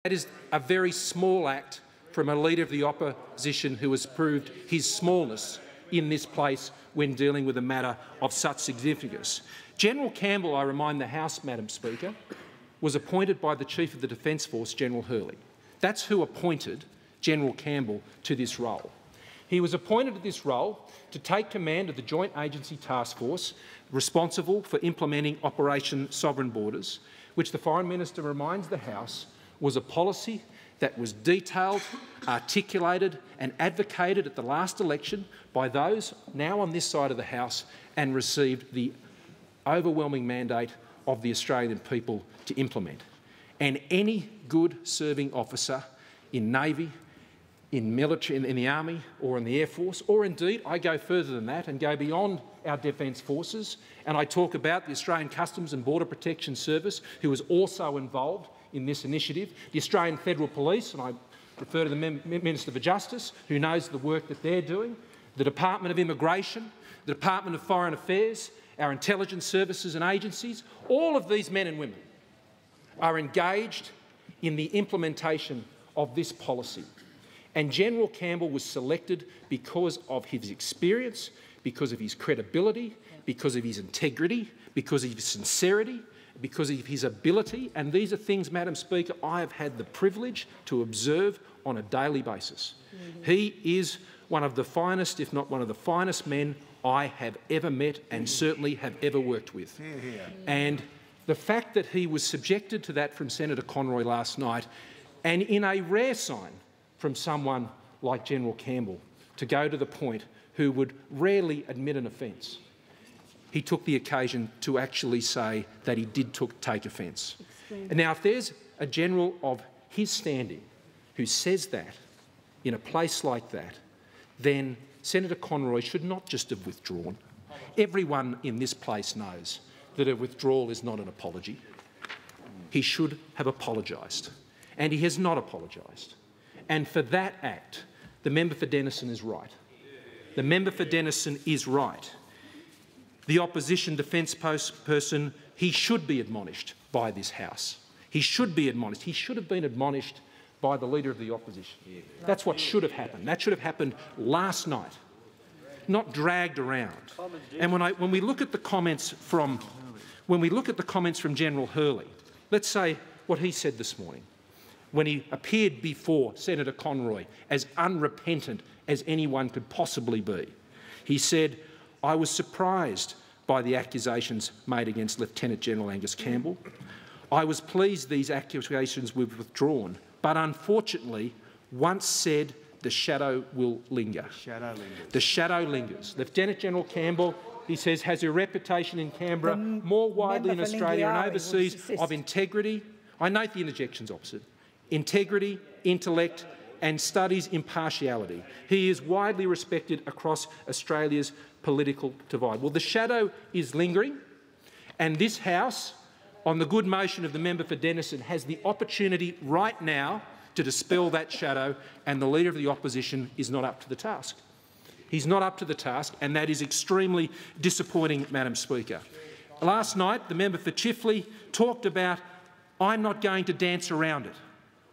That is a very small act from a Leader of the Opposition who has proved his smallness in this place when dealing with a matter of such significance. General Campbell, I remind the House, Madam Speaker, was appointed by the Chief of the Defence Force, General Hurley. That's who appointed General Campbell to this role. He was appointed to this role to take command of the Joint Agency Task Force responsible for implementing Operation Sovereign Borders, which the Foreign Minister reminds the House was a policy that was detailed, articulated and advocated at the last election by those now on this side of the House and received the overwhelming mandate of the Australian people to implement. And any good serving officer in Navy, in military, in the Army or in the Air Force, or indeed I go further than that and go beyond our Defence Forces and I talk about the Australian Customs and Border Protection Service, who is also involved in this initiative, the Australian Federal Police, and I refer to the Minister for Justice, who knows the work that they're doing, the Department of Immigration, the Department of Foreign Affairs, our intelligence services and agencies. All of these men and women are engaged in the implementation of this policy. And General Campbell was selected because of his experience, because of his credibility, because of his integrity, because of his sincerity, because of his ability, and these are things, Madam Speaker, I have had the privilege to observe on a daily basis. He is one of the finest, if not one of the finest men I have ever met and certainly have ever worked with. And the fact that he was subjected to that from Senator Conroy last night, and in a rare sign from someone like General Campbell, to go to the point who would rarely admit an offence, he took the occasion to actually say that he did take offence. And now, if there's a general of his standing who says that in a place like that, then Senator Conroy should not just have withdrawn. Everyone in this place knows that a withdrawal is not an apology. He should have apologised, and he has not apologised. And for that act, the member for Denison is right. The member for Denison is right. The opposition defence person, he should be admonished by this House. He should be admonished. He should have been admonished by the Leader of the Opposition. That's what should have happened. That should have happened last night, not dragged around. And when we look at the comments from General Hurley, let's say what he said this morning when he appeared before Senator Conroy as unrepentant as anyone could possibly be. He said, "I was surprised by the accusations made against Lieutenant General Angus Campbell. I was pleased these accusations were withdrawn, but unfortunately, once said, the shadow will linger." The shadow lingers. Lieutenant General Campbell, he says, has a reputation in Canberra, more widely in Australia and overseas, of integrity. I note the interjections opposite. Integrity, intellect and studies impartiality. He is widely respected across Australia's political divide. Well, the shadow is lingering, and this House, on the good motion of the member for Denison, has the opportunity right now to dispel that shadow, and the Leader of the Opposition is not up to the task. He's not up to the task, and that is extremely disappointing, Madam Speaker. Last night, the member for Chifley talked about, "I'm not going to dance around it."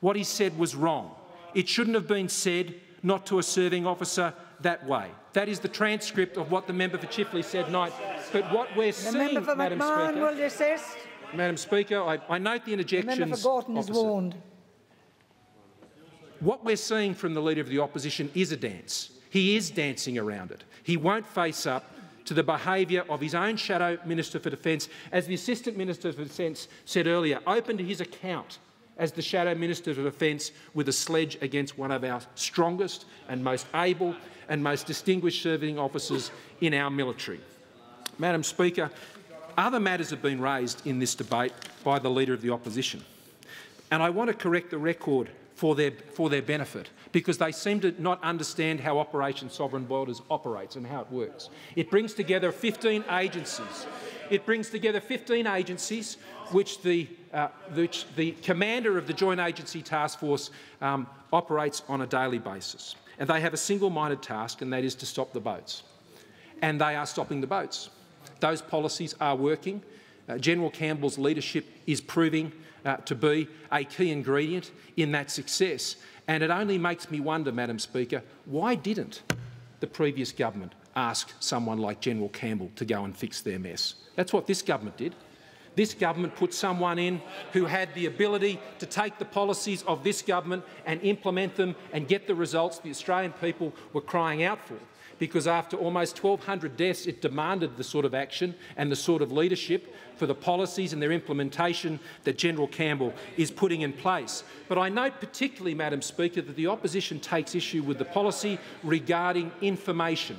What he said was wrong. It shouldn't have been said not to a serving officer that way. That is the transcript of what the member for Chifley said tonight. But what we're seeing, Madam Speaker, I note the interjections. The member for Gorton is warned. What we're seeing from the Leader of the Opposition is a dance. He is dancing around it. He won't face up to the behaviour of his own shadow Minister for Defence. As the Assistant Minister for Defence said earlier, opened his account as the Shadow Minister for Defence with a sledge against one of our strongest and most able and most distinguished serving officers in our military. Madam Speaker, other matters have been raised in this debate by the Leader of the Opposition, and I want to correct the record for their benefit, because they seem to not understand how Operation Sovereign Borders operates and how it works. It brings together 15 agencies. It brings together 15 agencies which the commander of the Joint Agency Task Force operates on a daily basis. And they have a single-minded task, and that is to stop the boats. And they are stopping the boats. Those policies are working. General Campbell's leadership is proving to be a key ingredient in that success. And it only makes me wonder, Madam Speaker, why didn't the previous government ask someone like General Campbell to go and fix their mess? That's what this government did. This government put someone in who had the ability to take the policies of this government and implement them and get the results the Australian people were crying out for. Because after almost 1,200 deaths, it demanded the sort of action and the sort of leadership for the policies and their implementation that General Campbell is putting in place. But I note particularly, Madam Speaker, that the opposition takes issue with the policy regarding information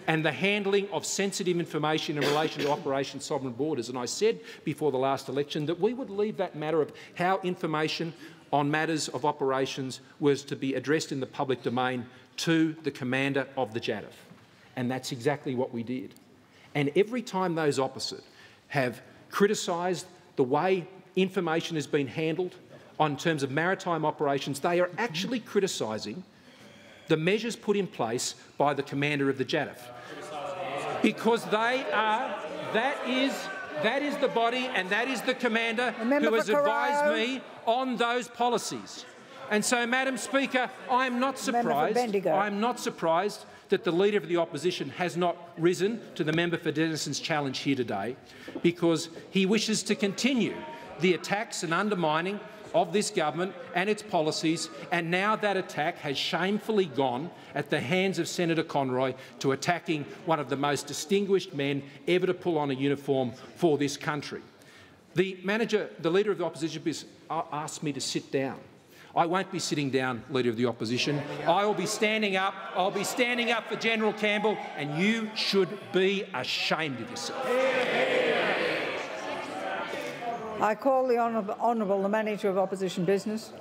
and the handling of sensitive information in relation to Operation Sovereign Borders. And I said before the last election that we would leave that matter of how information on matters of operations was to be addressed in the public domain to the commander of the JADF. And that's exactly what we did. And every time those opposite have criticised the way information has been handled on terms of maritime operations, they are actually criticising the measures put in place by the commander of the JADF. Because they are, that is the body and that is the commander who has advised me on those policies. And so, Madam Speaker, I'm not surprised that the Leader of the Opposition has not risen to the member for Denison's challenge here today, because he wishes to continue the attacks and undermining of this government and its policies, and now that attack has shamefully gone at the hands of Senator Conroy to attacking one of the most distinguished men ever to pull on a uniform for this country. The Leader of the Opposition, asked me to sit down. I won't be sitting down, Leader of the Opposition. I will be standing up. I'll be standing up for General Campbell, and you should be ashamed of yourself. I call the Honourable the Manager of Opposition Business.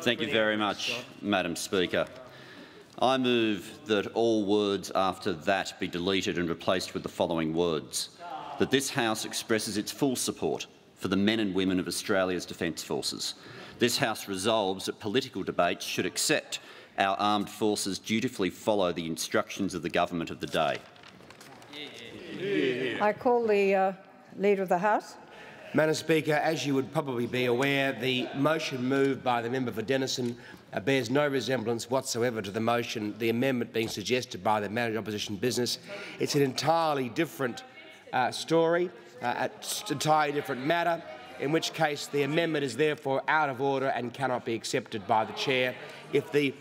Thank you very much, Madam Speaker. I move that all words after that be deleted and replaced with the following words: that this House expresses its full support for the men and women of Australia's Defence Forces. This House resolves that political debates should accept our armed forces dutifully follow the instructions of the government of the day. I call the Leader of the House. Madam Speaker, as you would probably be aware, the motion moved by the member for Jenson bears no resemblance whatsoever to the motion, the amendment being suggested by the Manager of Opposition Business. It's an entirely different story, an entirely different matter, in which case the amendment is therefore out of order and cannot be accepted by the Chair. If the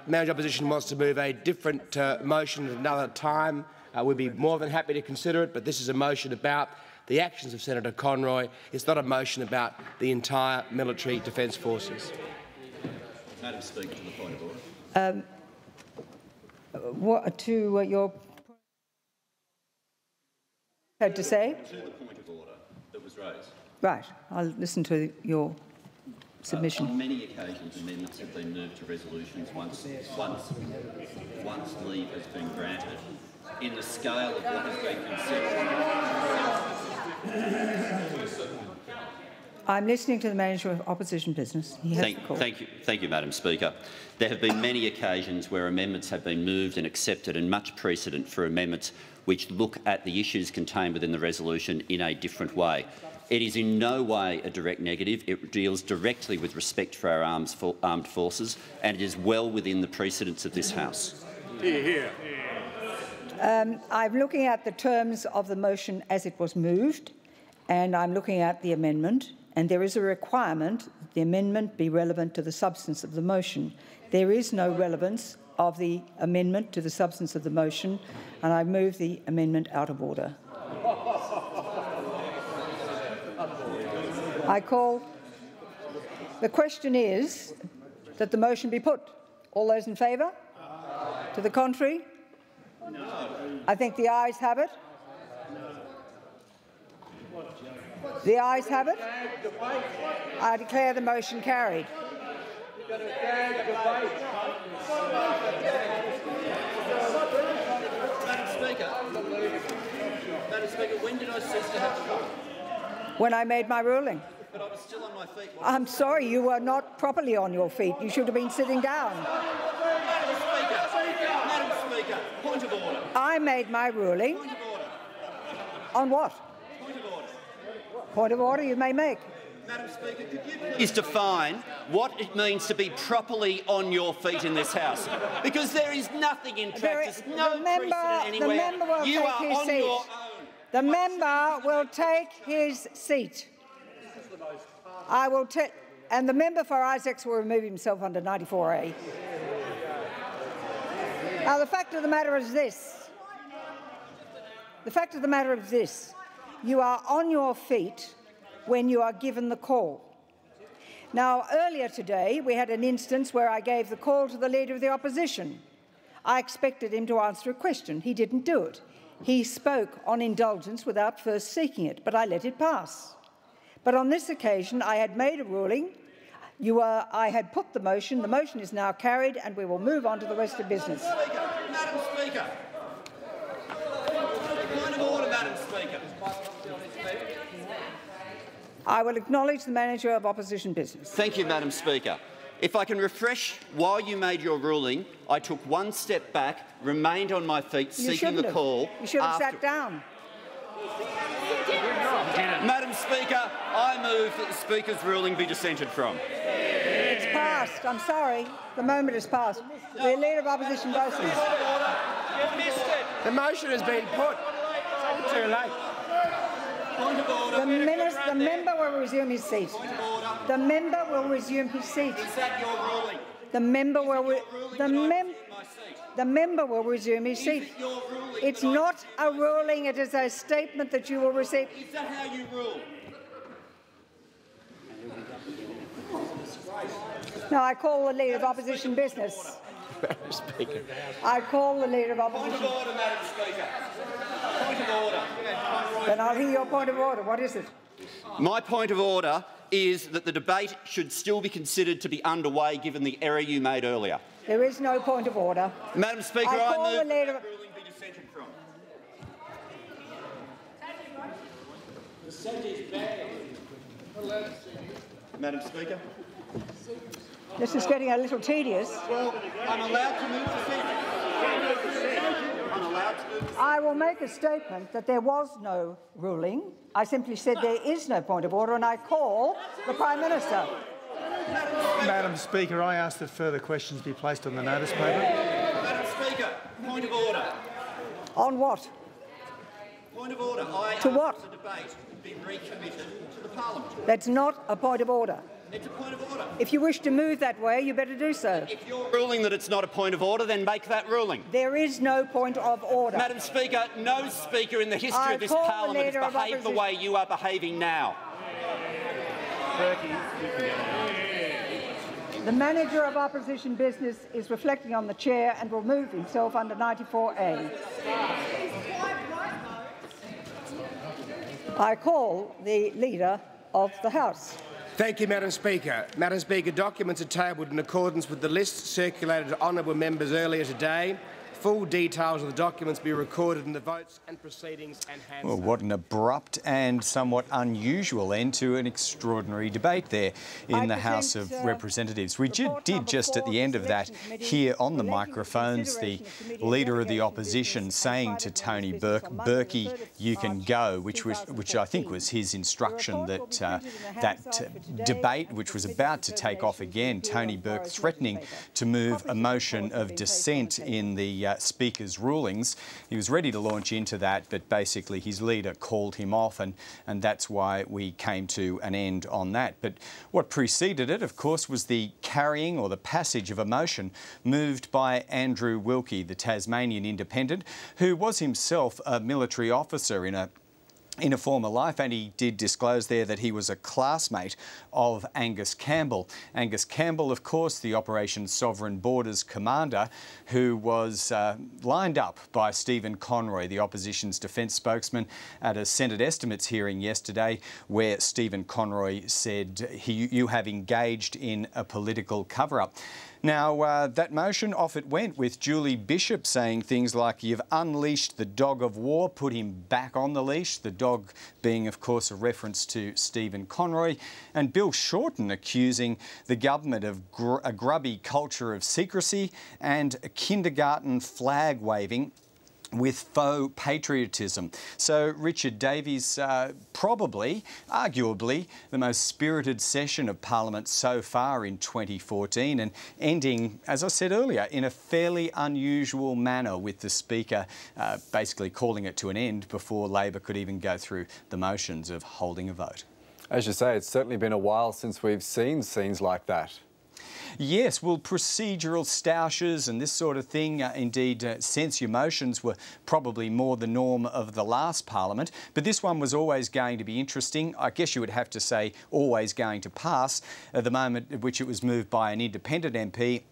Manager of Opposition wants to move a different motion at another time, we'd be more than happy to consider it, but this is a motion about the actions of Senator Conroy. It's not a motion about the entire military defence forces. Madam Speaker, to the point of order. To your had to say? To the point of order that was raised. Right. I'll listen to your submission. On many occasions, amendments have been moved to resolutions once leave has been granted. In the scale of what has been considered. I'm listening to the Manager of Opposition Business. He has the call. Thank you, Madam Speaker. There have been many occasions where amendments have been moved and accepted, and much precedent for amendments which look at the issues contained within the resolution in a different way. It is in no way a direct negative. It deals directly with respect for our armed forces, and it is well within the precedents of this House. I'm looking at the terms of the motion as it was moved, and I'm looking at the amendment, and there is a requirement that the amendment be relevant to the substance of the motion. There is no relevance of the amendment to the substance of the motion, and I move the amendment out of order. I call. The question is that the motion be put. All those in favour? To the contrary? No. I think the ayes have it. The ayes have it. I declare the motion carried. Madam Speaker, when did I cease to have the floor? When I made my ruling. But I was still on my feet. I'm sorry, you were not properly on your feet. You should have been sitting down. Madam Speaker, point of order. I made my ruling. Point of order. On what? Point of order. Point of order you may make. Madam Speaker, could you please define what it means to be properly on your feet in this House? Because there is nothing in practice, no precedent anywhere. The member will you take are his on seat. your own. The member will take his seat. I will take, and the member for Isaacs will remove himself under 94A. Now, the fact of the matter is this. The fact of the matter is this. You are on your feet when you are given the call. Now, earlier today, we had an instance where I gave the call to the Leader of the Opposition. I expected him to answer a question. He didn't do it. He spoke on indulgence without first seeking it, but I let it pass. But on this occasion, I had made a ruling. I had put the motion. The motion is now carried, and we will move on to the rest of business. Madam Speaker. Point of order, Madam Speaker. I will acknowledge the Manager of Opposition Business. Thank you, Madam Speaker. If I can refresh, while you made your ruling, I took one step back, remained on my feet, seeking the call. You should have sat down. Madam Speaker, I move that the Speaker's ruling be dissented from. It's passed. I'm sorry. The moment has passed. The Leader of Opposition Business. You've missed it. The motion has been put. Too late. Point of order. The member will resume his seat. The member will resume his seat. Is that your ruling? The member will resume his seat. Is it your ruling? It's not a ruling, it is a statement that you will receive. Is that how you rule? Now I call the Leader of Opposition Business. Madam Speaker. I call the Leader of Opposition. Point of order, Madam Speaker. Point of order. Then I'll hear your point of order. What is it? My point of order is that the debate should still be considered to be underway given the error you made earlier. There is no point of order. Madam Speaker, I call I move the Leader that the ruling be dissented from. Madam Speaker. This is getting a little tedious. Well, I'm allowed to move to dissent. I'm allowed to move to I will make a statement that there was no ruling. I simply said there is no point of order, and I call the Prime Minister. Madam Speaker, I ask that further questions be placed on the notice paper. Madam Speaker, point of order. On what? Point of order. I To ask what? that the debate be recommitted to the Parliament. That's not a point of order. It's a point of order. If you wish to move that way, you better do so. If you're ruling that it's not a point of order, then make that ruling. There is no point of order. Madam Speaker, no Speaker in the history of this call the Parliament Leader has of behaved the way you are behaving now. The Manager of Opposition Business is reflecting on the chair and will move himself under 94A. I call the Leader of the House. Thank you, Madam Speaker. Madam Speaker, documents are tabled in accordance with the list circulated to honourable members earlier today. Full details of the documents be recorded in the votes and proceedings and hands. Well, what an abrupt and somewhat unusual end to an extraordinary debate there in the House of Representatives. We did just at the end of that hear on the microphones the Leader of the Opposition saying to Tony Burke, "Burkie, you can go," which I think was his instruction that that debate, which was about to take off again, Tony Burke threatening to move a motion of dissent in the Speaker's rulings. He was ready to launch into that, but basically his leader called him off, and that's why we came to an end on that. But what preceded it, of course, was the carrying or the passage of a motion moved by Andrew Wilkie, the Tasmanian Independent, who was himself a military officer in a former life, and he did disclose there that he was a classmate of Angus Campbell. Angus Campbell, of course, the Operation Sovereign Borders commander, who was lined up by Stephen Conroy, the opposition's defence spokesman, at a Senate estimates hearing yesterday, where Stephen Conroy said, "You have engaged in a political cover-up." Now, that motion, off it went, with Julie Bishop saying things like, "You've unleashed the dog of war, put him back on the leash," the dog being, of course, a reference to Stephen Conroy, and Bill Shorten accusing the government of a grubby culture of secrecy and kindergarten flag waving with faux patriotism. So Richard Davies, probably, arguably, the most spirited session of Parliament so far in 2014, and ending, as I said earlier, in a fairly unusual manner, with the Speaker basically calling it to an end before Labor could even go through the motions of holding a vote. As you say, it's certainly been a while since we've seen scenes like that. Yes, well, procedural stoushes and this sort of thing, indeed censure motions, were probably more the norm of the last Parliament, but this one was always going to be interesting. I guess you would have to say always going to pass, at the moment at which it was moved by an independent MP,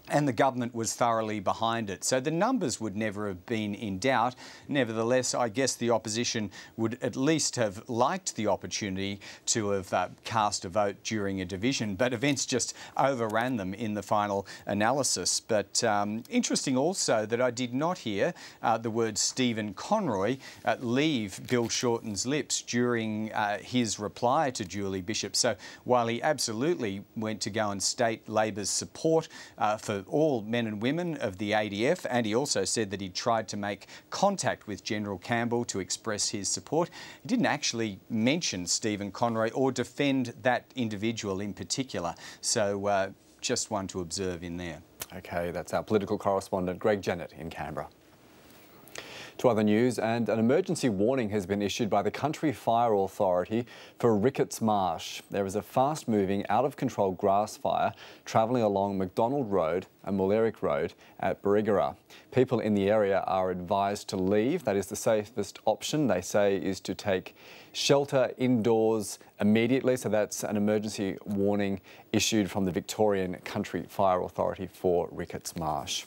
and the government was thoroughly behind it. So the numbers would never have been in doubt. Nevertheless, I guess the opposition would at least have liked the opportunity to have cast a vote during a division, but events just overran them in the final analysis. But interesting also that I did not hear the word Stephen Conroy leave Bill Shorten's lips during his reply to Julie Bishop. So while he absolutely went to go and state Labor's support for all men and women of the ADF, and he also said that he tried to make contact with General Campbell to express his support, he didn't actually mention Stephen Conroy or defend that individual in particular. So just one to observe in there. OK, that's our political correspondent Greg Jennett in Canberra. To other news, and an emergency warning has been issued by the Country Fire Authority for Ricketts Marsh. There is a fast-moving, out-of-control grass fire travelling along McDonald Road and Mullerick Road at Berigara. People in the area are advised to leave. That is the safest option, they say, is to take shelter indoors immediately. So that's an emergency warning issued from the Victorian Country Fire Authority for Ricketts Marsh.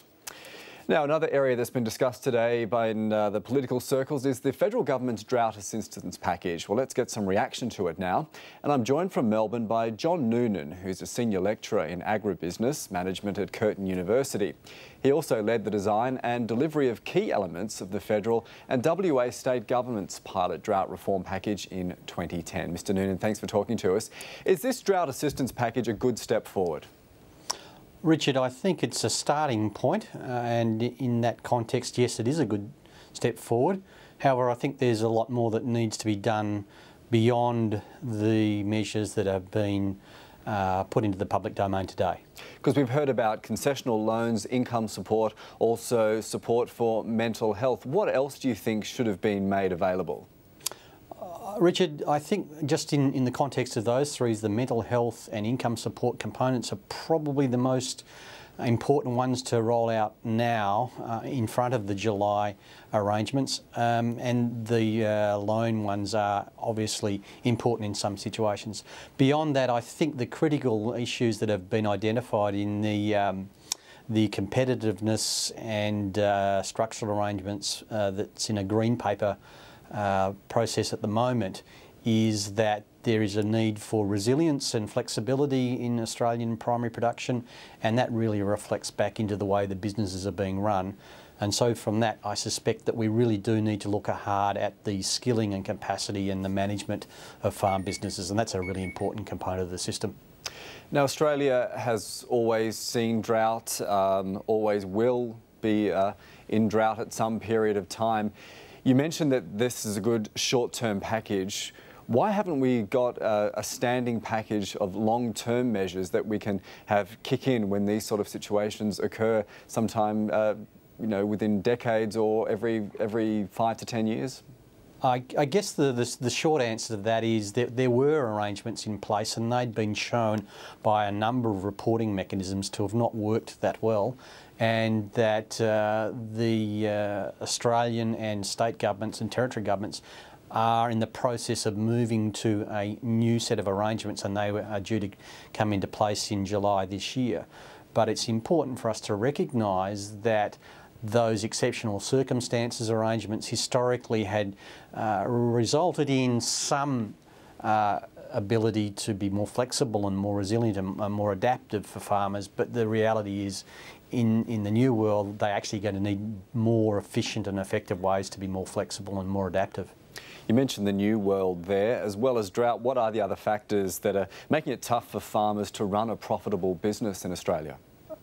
Now, another area that's been discussed today in the political circles is the federal government's drought assistance package. Well, let's get some reaction to it now. And I'm joined from Melbourne by John Noonan, who's a senior lecturer in agribusiness management at Curtin University. He also led the design and delivery of key elements of the federal and WA state government's pilot drought reform package in 2010. Mr. Noonan, thanks for talking to us. Is this drought assistance package a good step forward? Richard, I think it's a starting point, and in that context, yes, it is a good step forward. However, I think there's a lot more that needs to be done beyond the measures that have been put into the public domain today. Because we've heard about concessional loans, income support, also support for mental health. What else do you think should have been made available? Richard, I think just in the context of those three, the mental health and income support components are probably the most important ones to roll out now in front of the July arrangements, and the loan ones are obviously important in some situations. Beyond that, I think the critical issues that have been identified in the competitiveness and structural arrangements that's in a green paper process at the moment is that there is a need for resilience and flexibility in Australian primary production, and that really reflects back into the way the businesses are being run. And so from that, I suspect that we really do need to look hard at the skilling and capacity and the management of farm businesses, and that's a really important component of the system. Now, Australia has always seen drought, always will be in drought at some period of time. You mentioned that this is a good short-term package. Why haven't we got a standing package of long-term measures that we can have kick in when these sort of situations occur sometime, you know, within decades or every 5 to 10 years? I guess the short answer to that is that there were arrangements in place, and they'd been shown by a number of reporting mechanisms to have not worked that well, and that the Australian and state governments and territory governments are in the process of moving to a new set of arrangements, and they are due to come into place in July this year. But it's important for us to recognise that those exceptional circumstances arrangements historically had resulted in some ability to be more flexible and more resilient and more adaptive for farmers, but the reality is in the new world they're actually going to need more efficient and effective ways to be more flexible and more adaptive. You mentioned the new world there, as well as drought. What are the other factors that are making it tough for farmers to run a profitable business in Australia?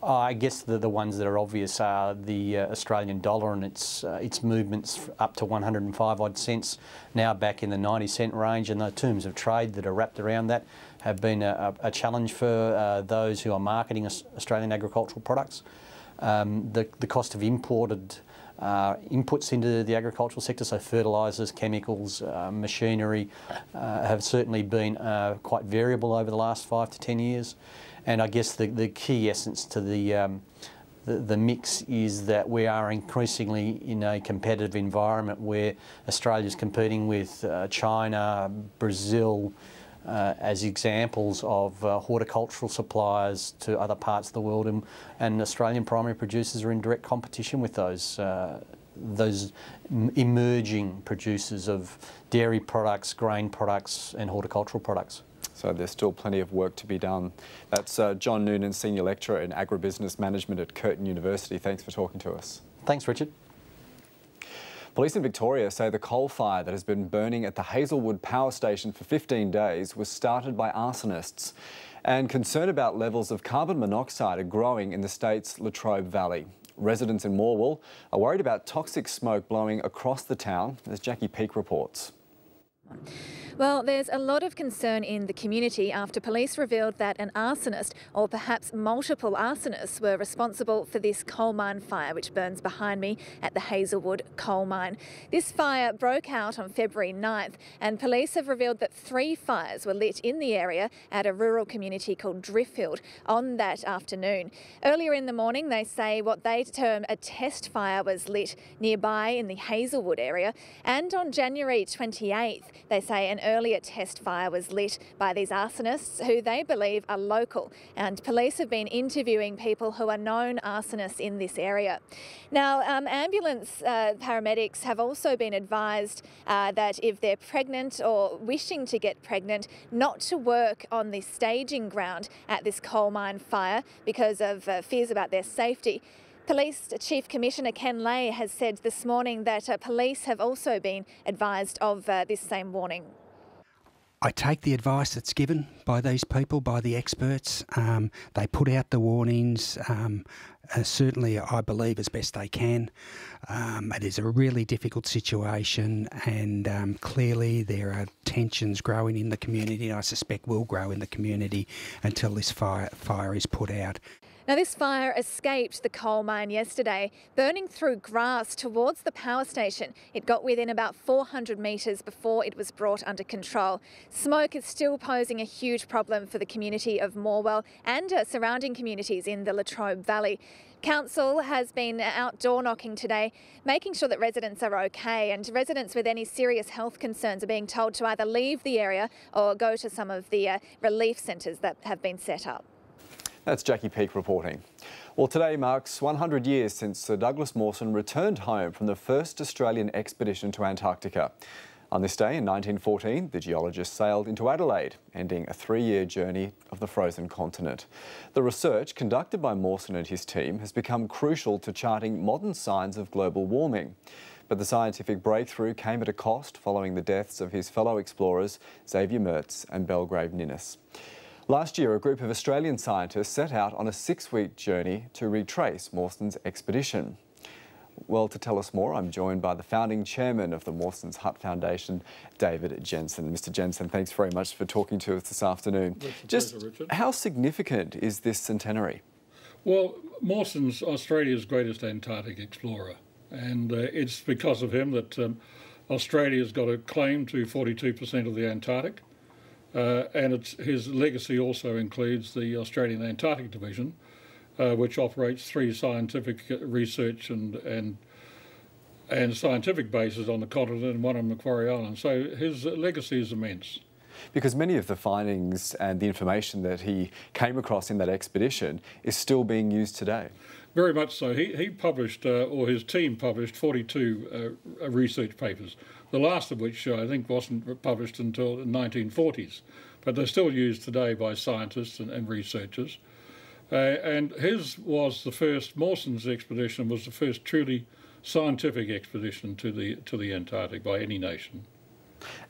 I guess the ones that are obvious are the Australian dollar and its movements up to 105 odd cents, now back in the 90-cent range, and the terms of trade that are wrapped around that have been a challenge for those who are marketing Australian agricultural products. The cost of imported inputs into the agricultural sector, so fertilisers, chemicals, machinery, have certainly been quite variable over the last 5 to 10 years. And I guess the key essence to the mix is that we are increasingly in a competitive environment where Australia's competing with China, Brazil, as examples of horticultural suppliers to other parts of the world, and Australian primary producers are in direct competition with those emerging producers of dairy products, grain products and horticultural products. So there's still plenty of work to be done. That's John Noonan, Senior Lecturer in Agribusiness Management at Curtin University. Thanks for talking to us. Thanks, Richard. Police in Victoria say the coal fire that has been burning at the Hazelwood power station for 15 days was started by arsonists. And concern about levels of carbon monoxide are growing in the state's Latrobe Valley. Residents in Morwell are worried about toxic smoke blowing across the town, as Jackie Peake reports. Well, there's a lot of concern in the community after police revealed that an arsonist, or perhaps multiple arsonists, were responsible for this coal mine fire, which burns behind me at the Hazelwood coal mine. This fire broke out on February 9th, and police have revealed that 3 fires were lit in the area at a rural community called Driffield on that afternoon. Earlier in the morning, they say what they term a test fire was lit nearby in the Hazelwood area, and on January 28th, they say an earlier test fire was lit by these arsonists who they believe are local, and police have been interviewing people who are known arsonists in this area. Now, ambulance paramedics have also been advised that if they're pregnant or wishing to get pregnant, not to work on the staging ground at this coal mine fire because of fears about their safety. Police Chief Commissioner Ken Lay has said this morning that police have also been advised of this same warning. I take the advice that's given by these people, by the experts. They put out the warnings, certainly I believe as best they can. It is a really difficult situation, and clearly there are tensions growing in the community, and I suspect will grow in the community until this fire is put out. Now, this fire escaped the coal mine yesterday, burning through grass towards the power station. It got within about 400 metres before it was brought under control. Smoke is still posing a huge problem for the community of Morwell and surrounding communities in the Latrobe Valley. Council has been out door knocking today, making sure that residents are okay, and residents with any serious health concerns are being told to either leave the area or go to some of the relief centres that have been set up. That's Jackie Peake reporting. Well, today marks 100 years since Sir Douglas Mawson returned home from the first Australian expedition to Antarctica. On this day in 1914, the geologist sailed into Adelaide, ending a 3-year journey of the frozen continent. The research conducted by Mawson and his team has become crucial to charting modern signs of global warming. But the scientific breakthrough came at a cost following the deaths of his fellow explorers Xavier Mertz and Belgrave Ninnis. Last year, a group of Australian scientists set out on a 6-week journey to retrace Mawson's expedition. Well, to tell us more, I'm joined by the founding chairman of the Mawson's Hut Foundation, David Jenson. Mr. Jenson, thanks very much for talking to us this afternoon. Just Richard. How significant is this centenary? Well, Mawson's Australia's greatest Antarctic explorer, and it's because of him that Australia's got a claim to 42% of the Antarctic. And his legacy also includes the Australian Antarctic Division, which operates 3 scientific research and scientific bases on the continent and 1 on Macquarie Island. So his legacy is immense. Because many of the findings and the information that he came across in that expedition is still being used today. Very much so. He published, or his team published, 42 research papers, the last of which I think wasn't published until the 1940s, but they're still used today by scientists and researchers. And his was the first, Mawson's expedition was the first truly scientific expedition to the Antarctic by any nation.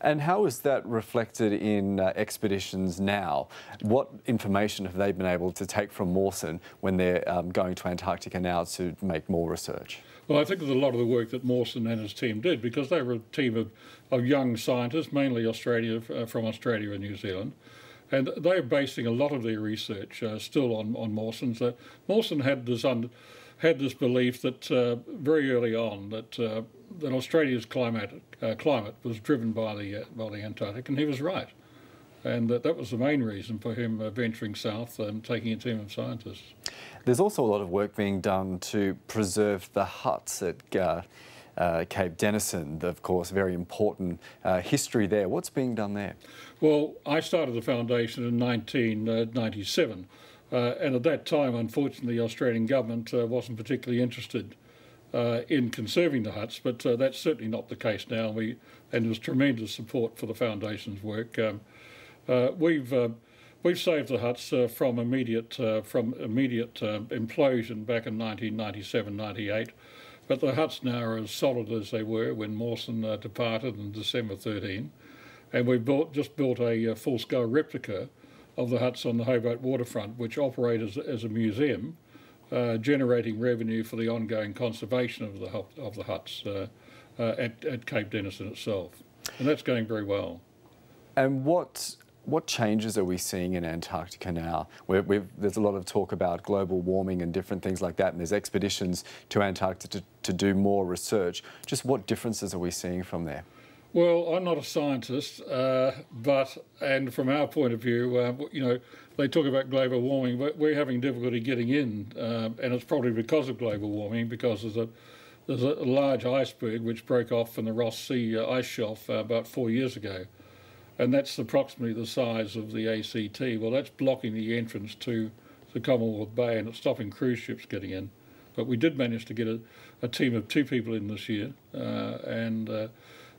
And how is that reflected in expeditions now? What information have they been able to take from Mawson when they're going to Antarctica now to make more research? Well, I think there's a lot of the work that Mawson and his team did, because they were a team of young scientists, mainly from Australia and New Zealand, and they're basing a lot of their research still on Mawson's. Mawson had this belief that very early on that Australia's climate was driven by the Antarctic, and he was right. And that was the main reason for him venturing south and taking a team of scientists. There's also a lot of work being done to preserve the huts at Cape Denison, of course, very important history there. What's being done there? Well, I started the foundation in 1997, and at that time, unfortunately, the Australian government wasn't particularly interested in conserving the huts, but that's certainly not the case now, and there's tremendous support for the foundation's work. We've saved the huts from immediate implosion back in 1997-98, but the huts now are as solid as they were when Mawson departed in December 13, and we've just built a full-scale replica of the huts on the Hobart waterfront, which operate as a museum, generating revenue for the ongoing conservation of the huts at Cape Denison itself, and that's going very well. And what changes are we seeing in Antarctica now? There's a lot of talk about global warming and different things like that, and there's expeditions to Antarctica to do more research. Just what differences are we seeing from there? Well, I'm not a scientist, and from our point of view, you know, they talk about global warming, but we're having difficulty getting in, and it's probably because of global warming, because there's a large iceberg which broke off from the Ross Sea ice shelf about 4 years ago. And that's approximately the size of the ACT. Well, that's blocking the entrance to the Commonwealth Bay, and it's stopping cruise ships getting in. But we did manage to get a team of 2 people in this year, and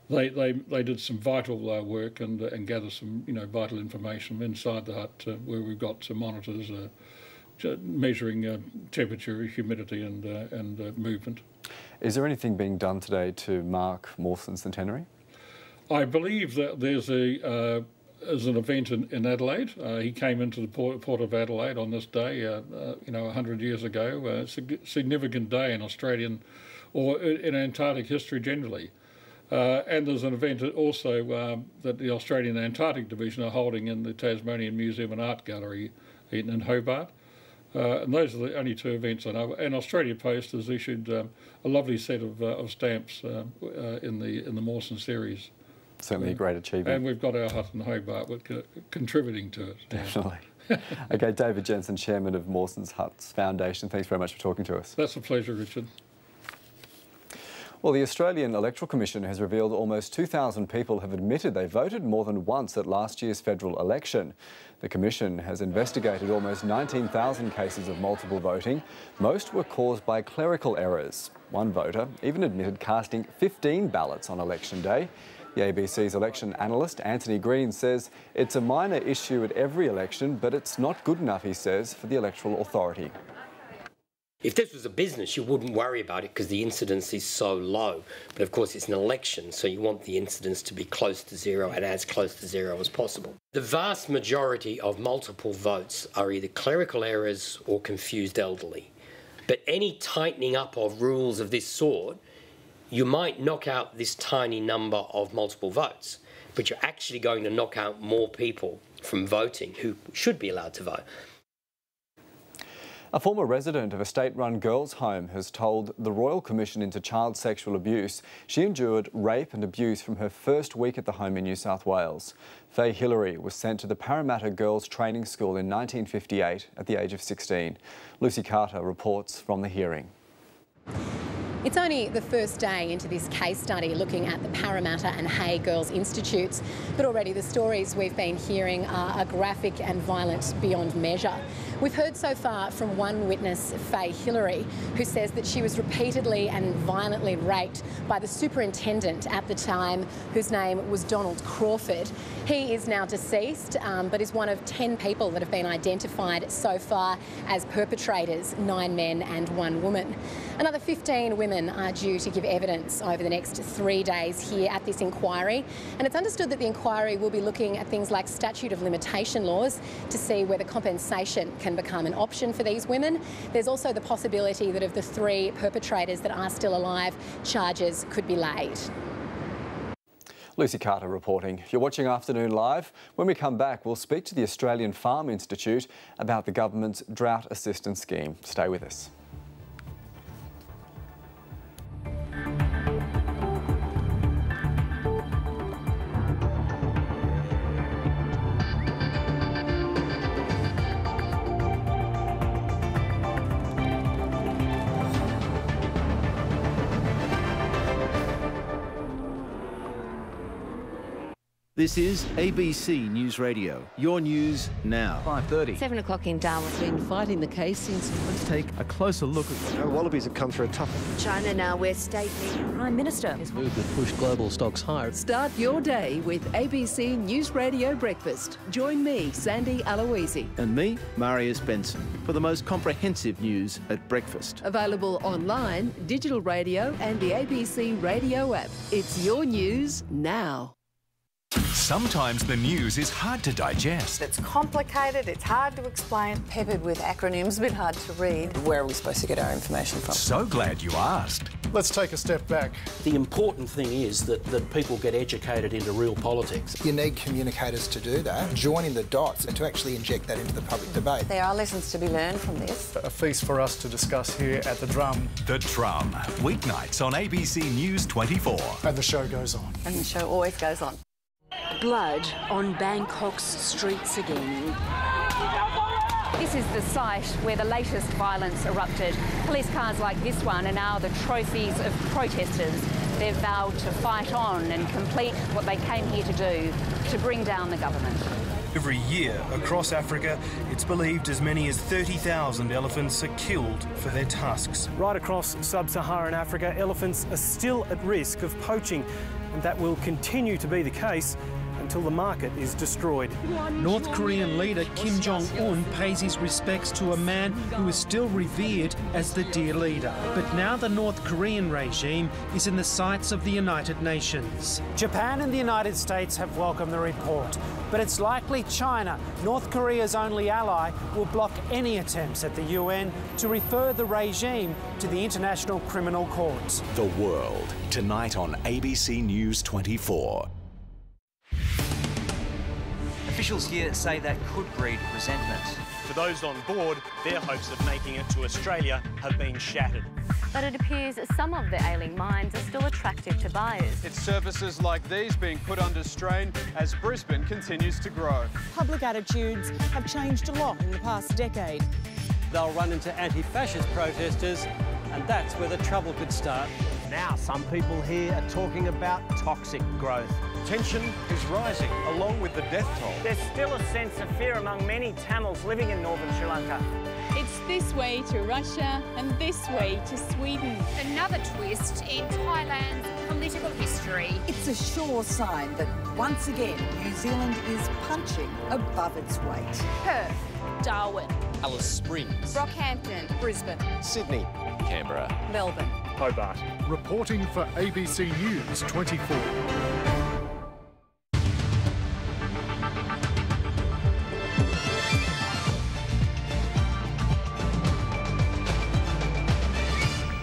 they did some vital work and gathered some vital information inside the hut, where we've got monitors measuring temperature, humidity, and movement. Is there anything being done today to mark Mawson's centenary? I believe that there's an event in Adelaide. He came into the port of Adelaide on this day, 100 years ago. A significant day in Australian or in Antarctic history generally. And there's an event also that the Australian Antarctic Division are holding in the Tasmanian Museum and Art Gallery in Hobart. And those are the only 2 events I know. And Australia Post has issued a lovely set of stamps in the Mawson series. Certainly a great achievement. And we've got our hut in Hobart contributing to it. Definitely. OK, David Jenson, Chairman of Mawson's Huts Foundation, thanks very much for talking to us. That's a pleasure, Richard. Well, the Australian Electoral Commission has revealed almost 2,000 people have admitted they voted more than once at last year's federal election. The Commission has investigated almost 19,000 cases of multiple voting. Most were caused by clerical errors. One voter even admitted casting 15 ballots on election day. The ABC's election analyst, Antony, says it's a minor issue at every election, but it's not good enough, he says, for the Electoral Authority. If this was a business, you wouldn't worry about it because the incidence is so low. But of course, it's an election, so you want the incidence to be close to zero and as close to zero as possible. The vast majority of multiple votes are either clerical errors or confused elderly. But any tightening up of rules of this sort, you might knock out this tiny number of multiple votes, but you're actually going to knock out more people from voting who should be allowed to vote. A former resident of a state-run girls' home has told the Royal Commission into Child Sexual Abuse she endured rape and abuse from her first week at the home in New South Wales. Faye Hillary was sent to the Parramatta Girls Training School in 1958 at the age of 16. Lucy Carter reports from the hearing. It's only the first day into this case study looking at the Parramatta and Hay Girls Institutes, but already the stories we've been hearing are graphic and violent beyond measure. We've heard so far from one witness, Faye Hillary, who says that she was repeatedly and violently raped by the superintendent at the time, whose name was Donald Crawford. He is now deceased, but is one of 10 people that have been identified so far as perpetrators, 9 men and 1 woman. Another 15 women are due to give evidence over the next 3 days here at this inquiry, and it's understood that the inquiry will be looking at things like statute of limitation laws to see whether compensation can become an option for these women. There's also the possibility that of the 3 perpetrators that are still alive, charges could be laid. Lucy Carter reporting. You're watching Afternoon Live. When we come back, we'll speak to the Australian Farm Institute about the government's drought assistance scheme. Stay with us. This is ABC News Radio. Your news now. 5:30. 7 o'clock in Darwin. Been fighting the case since. Let's take a closer look at wallabies have come through a tough one. China now, where state Prime Minister has moved that pushed global stocks higher. Start your day with ABC News Radio Breakfast. Join me, Sandy Aloisi. And me, Marius Benson, for the most comprehensive news at breakfast. Available online, digital radio and the ABC Radio app. It's your news now. Sometimes the news is hard to digest. It's complicated, it's hard to explain, peppered with acronyms, a bit hard to read. Where are we supposed to get our information from? So glad you asked. Let's take a step back. The important thing is that people get educated into real politics. You need communicators to do that, joining the dots and to actually inject that into the public debate. There are lessons to be learned from this. A feast for us to discuss here at The Drum. The Drum, weeknights on ABC News 24. And the show goes on. And the show always goes on. Blood on Bangkok's streets again. This is the site where the latest violence erupted. Police cars like this one are now the trophies of protesters. They've vowed to fight on and complete what they came here to do, to bring down the government. Every year across Africa, it's believed as many as 30,000 elephants are killed for their tusks. Right across sub-Saharan Africa, elephants are still at risk of poaching, and that will continue to be the case until the market is destroyed. North Korean leader Kim Jong-un pays his respects to a man who is still revered as the dear leader. But now the North Korean regime is in the sights of the United Nations. Japan and the United States have welcomed the report, but it's likely China, North Korea's only ally, will block any attempts at the UN to refer the regime to the International Criminal Court. The World, tonight on ABC News 24. Officials here say that could breed resentment. For those on board, their hopes of making it to Australia have been shattered. But it appears some of the ailing mines are still attractive to buyers. It's services like these being put under strain as Brisbane continues to grow. Public attitudes have changed a lot in the past decade. They'll run into anti-fascist protesters, and that's where the trouble could start. Now some people here are talking about toxic growth. Tension is rising, along with the death toll. There's still a sense of fear among many Tamils living in northern Sri Lanka. It's this way to Russia and this way to Sweden. Another twist in Thailand's political history. It's a sure sign that once again New Zealand is punching above its weight. Perth, Darwin, Alice Springs, Rockhampton, Brisbane, Sydney, Canberra, Melbourne, Hobart. Reporting for ABC News 24.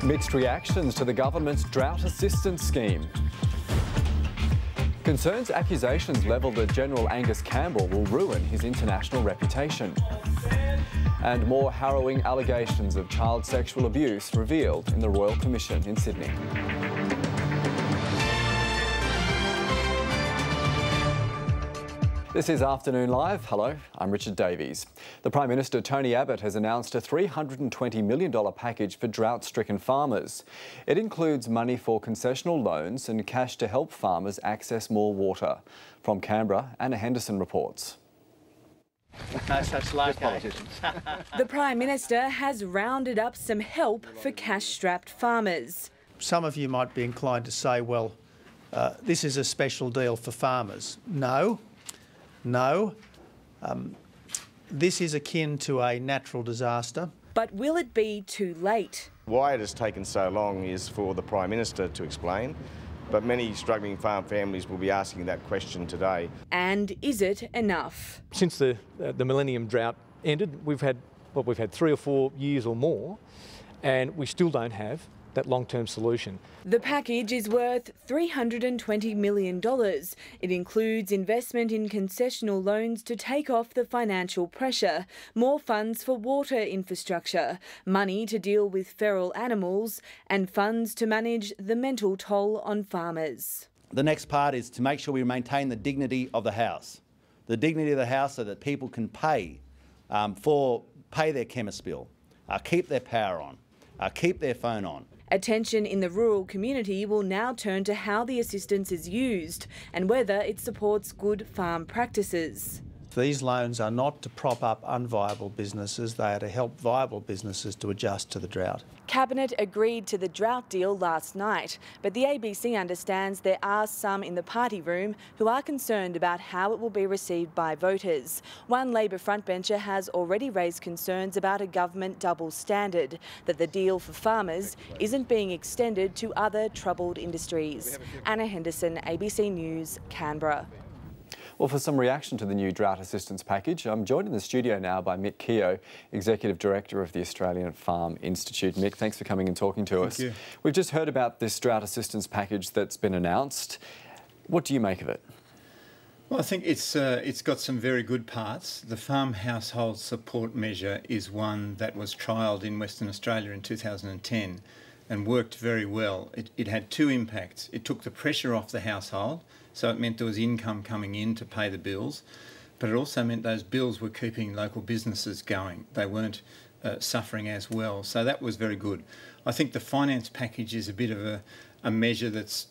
Mixed reactions to the government's drought assistance scheme. Concerns accusations levelled at General Angus Campbell will ruin his international reputation. And more harrowing allegations of child sexual abuse revealed in the Royal Commission in Sydney. This is Afternoon Live. Hello, I'm Richard Davies. The Prime Minister, Tony Abbott, has announced a $320 million package for drought-stricken farmers. It includes money for concessional loans and cash to help farmers access more water. From Canberra, Anna Henderson reports. No such luck, politicians. The Prime Minister has rounded up some help for cash-strapped farmers. Some of you might be inclined to say, well, this is a special deal for farmers. No. This is akin to a natural disaster. But will it be too late? Why it has taken so long is for the Prime Minister to explain, but many struggling farm families will be asking that question today. And is it enough? Since the millennium drought ended, we've had 3 or 4 years or more, and we still don't have that long-term solution. The package is worth $320 million. It includes investment in concessional loans to take off the financial pressure, more funds for water infrastructure, money to deal with feral animals, and funds to manage the mental toll on farmers. The next part is to make sure we maintain the dignity of the house. The dignity of the house so that people can pay their chemist bill, keep their power on, keep their phone on. Attention in the rural community will now turn to how the assistance is used and whether it supports good farm practices. These loans are not to prop up unviable businesses, they are to help viable businesses to adjust to the drought. Cabinet agreed to the drought deal last night, but the ABC understands there are some in the party room who are concerned about how it will be received by voters. One Labor frontbencher has already raised concerns about a government double standard, that the deal for farmers isn't being extended to other troubled industries. Anna Henderson, ABC News, Canberra. Well, for some reaction to the new drought assistance package, I'm joined in the studio now by Mick Keogh, Executive Director of the Australian Farm Institute. Mick, thanks for coming and talking to us. Thank you. We've just heard about this drought assistance package that's been announced. What do you make of it? Well, I think it's got some very good parts. The Farm Household Support Measure is one that was trialled in Western Australia in 2010 and worked very well. It had two impacts. It took the pressure off the household, so it meant there was income coming in to pay the bills, but it also meant those bills were keeping local businesses going. They weren't suffering as well, so that was very good. I think the finance package is a bit of a measure that's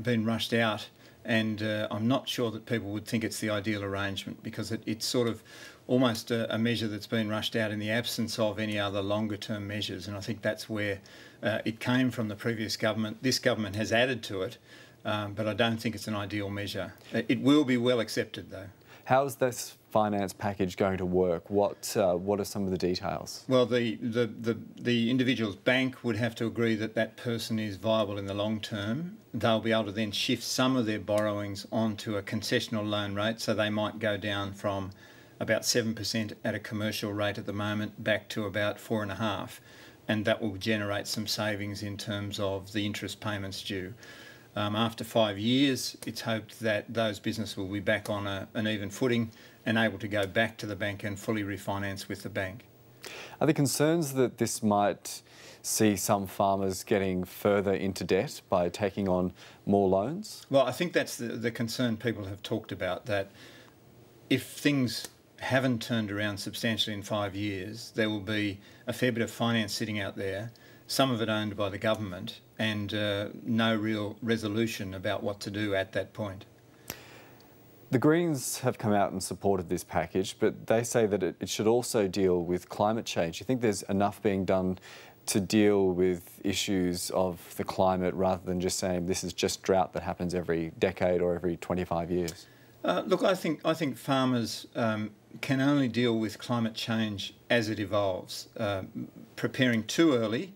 been rushed out, and I'm not sure that people would think it's the ideal arrangement, because it's sort of almost a measure that's been rushed out in the absence of any other longer term measures, and I think that's where it came from the previous government. This government has added to it, but I don't think it's an ideal measure. It will be well accepted, though. How's this finance package going to work? What are some of the details? Well, the individual's bank would have to agree that that person is viable in the long term. They'll be able to then shift some of their borrowings onto a concessional loan rate, so they might go down from about 7% at a commercial rate at the moment back to about 4.5%, and that will generate some savings in terms of the interest payments due. After 5 years, it's hoped that those businesses will be back on an even footing and able to go back to the bank and fully refinance with the bank. Are there concerns that this might see some farmers getting further into debt by taking on more loans? Well, I think that's the concern people have talked about, that if things haven't turned around substantially in 5 years, there will be a fair bit of finance sitting out there, some of it owned by the government, and no real resolution about what to do at that point. The Greens have come out and supported this package, but they say that it should also deal with climate change. Do you think there's enough being done to deal with issues of the climate, rather than just saying this is just drought that happens every decade or every 25 years? Look, I think farmers can only deal with climate change as it evolves. Preparing too early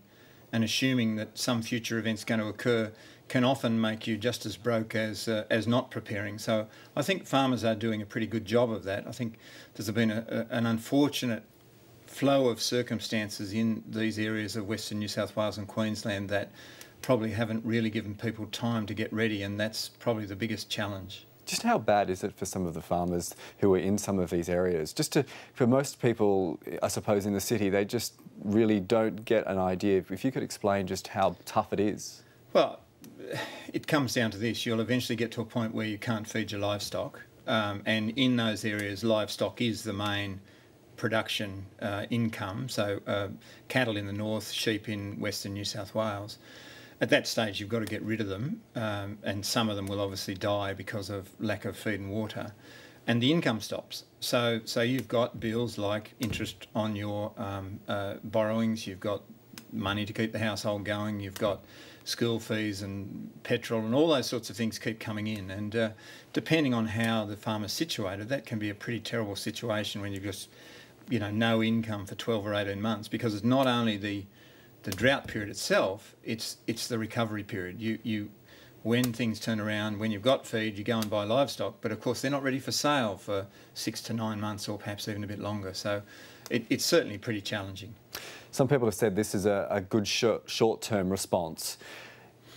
and assuming that some future event's going to occur can often make you just as broke as not preparing. So I think farmers are doing a pretty good job of that. I think there's been an unfortunate flow of circumstances in these areas of Western New South Wales and Queensland that probably haven't really given people time to get ready, and that's probably the biggest challenge. Just how bad is it for some of the farmers who are in some of these areas? For most people, I suppose, in the city, they just really don't get an idea. If you could explain just how tough it is. Well, it comes down to this. You'll eventually get to a point where you can't feed your livestock. And in those areas, livestock is the main production income. So cattle in the north, sheep in Western New South Wales. At that stage, you've got to get rid of them, and some of them will obviously die because of lack of feed and water. and the income stops. So you've got bills like interest on your borrowings, you've got money to keep the household going, you've got school fees and petrol and all those sorts of things keep coming in. And depending on how the farmer's situated, that can be a pretty terrible situation when you've just, you know, no income for 12 or 18 months, because it's not only the drought period itself, it's the recovery period. You when things turn around, when you've got feed, you go and buy livestock, but of course they're not ready for sale for 6 to 9 months or perhaps even a bit longer. So it's certainly pretty challenging. Some people have said this is a good short-term response.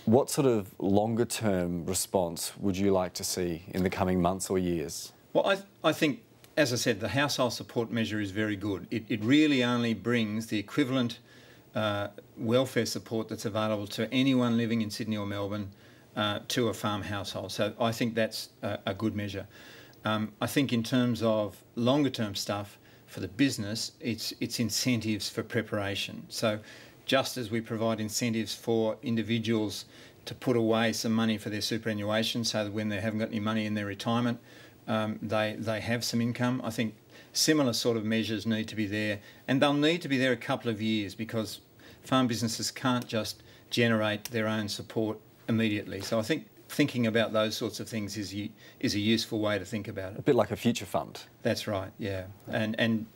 What sort of longer-term response would you like to see in the coming months or years? Well, I think, as I said, the household support measure is very good. It really only brings the equivalent welfare support that's available to anyone living in Sydney or Melbourne to a farm household. So I think that's a good measure. I think in terms of longer-term stuff for the business, it's incentives for preparation. So just as we provide incentives for individuals to put away some money for their superannuation so that when they haven't got any money in their retirement, they have some income, I think similar sort of measures need to be there, and they'll need to be there a couple of years because farm businesses can't just generate their own support immediately. So I think thinking about those sorts of things is a useful way to think about it. A bit like a future fund. That's right, yeah. And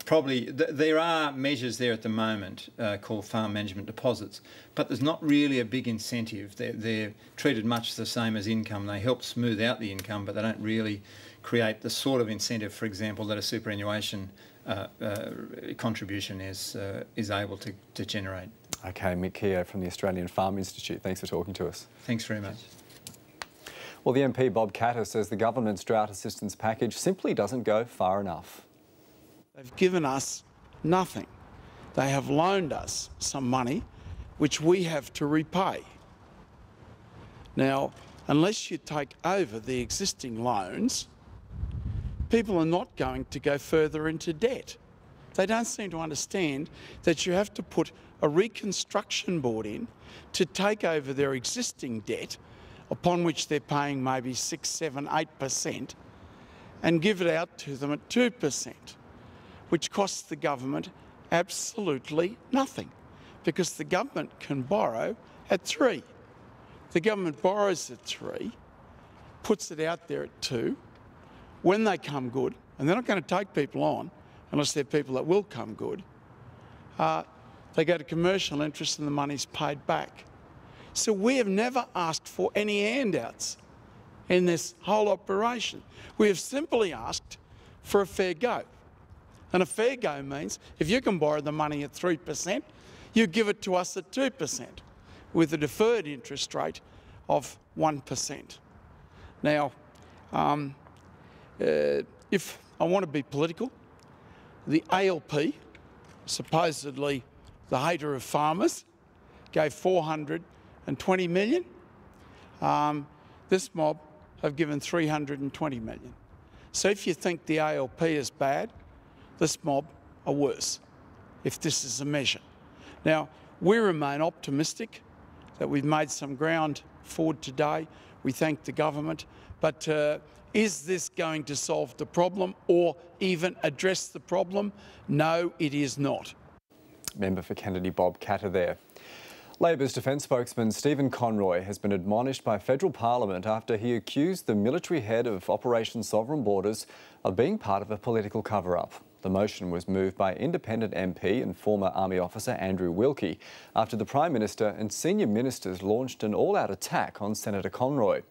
probably there are measures there at the moment called farm management deposits, but there's not really a big incentive. They're treated much the same as income. They help smooth out the income, but they don't really create the sort of incentive, for example, that a superannuation contribution is able to generate. Okay, Mick Keogh from the Australian Farm Institute, thanks for talking to us. Thanks very much. Well, the MP Bob Katter says the government's drought assistance package simply doesn't go far enough. They've given us nothing. They have loaned us some money which we have to repay. Now, unless you take over the existing loans, people are not going to go further into debt. They don't seem to understand that you have to put a reconstruction board in to take over their existing debt, upon which they're paying maybe 6, 7, 8%, and give it out to them at 2%, which costs the government absolutely nothing, because the government can borrow at 3. The government borrows at 3, puts it out there at 2. When they come good, and they're not going to take people on unless they're people that will come good, they go to commercial interest and the money's paid back. So we have never asked for any handouts in this whole operation. We have simply asked for a fair go. And a fair go means if you can borrow the money at 3%, you give it to us at 2% with a deferred interest rate of 1%. Now, if I want to be political, the ALP, supposedly the hater of farmers, gave $420 million. This mob have given $320 million. So if you think the ALP is bad, this mob are worse, if this is a measure. Now, we remain optimistic that we've made some ground forward today. We thank the government, but is this going to solve the problem or even address the problem? No, it is not. Member for Kennedy Bob Katter there. Labor's Defence spokesman Stephen Conroy has been admonished by federal parliament after he accused the military head of Operation Sovereign Borders of being part of a political cover-up. The motion was moved by independent MP and former Army officer Andrew Wilkie after the Prime Minister and senior ministers launched an all-out attack on Senator Conroy.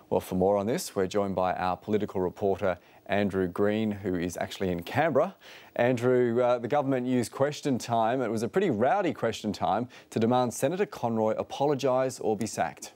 Well, for more on this, we're joined by our political reporter Andrew Green, who is actually in Canberra. Andrew, the government used question time. It was a pretty rowdy question time to demand Senator Conroy apologise or be sacked.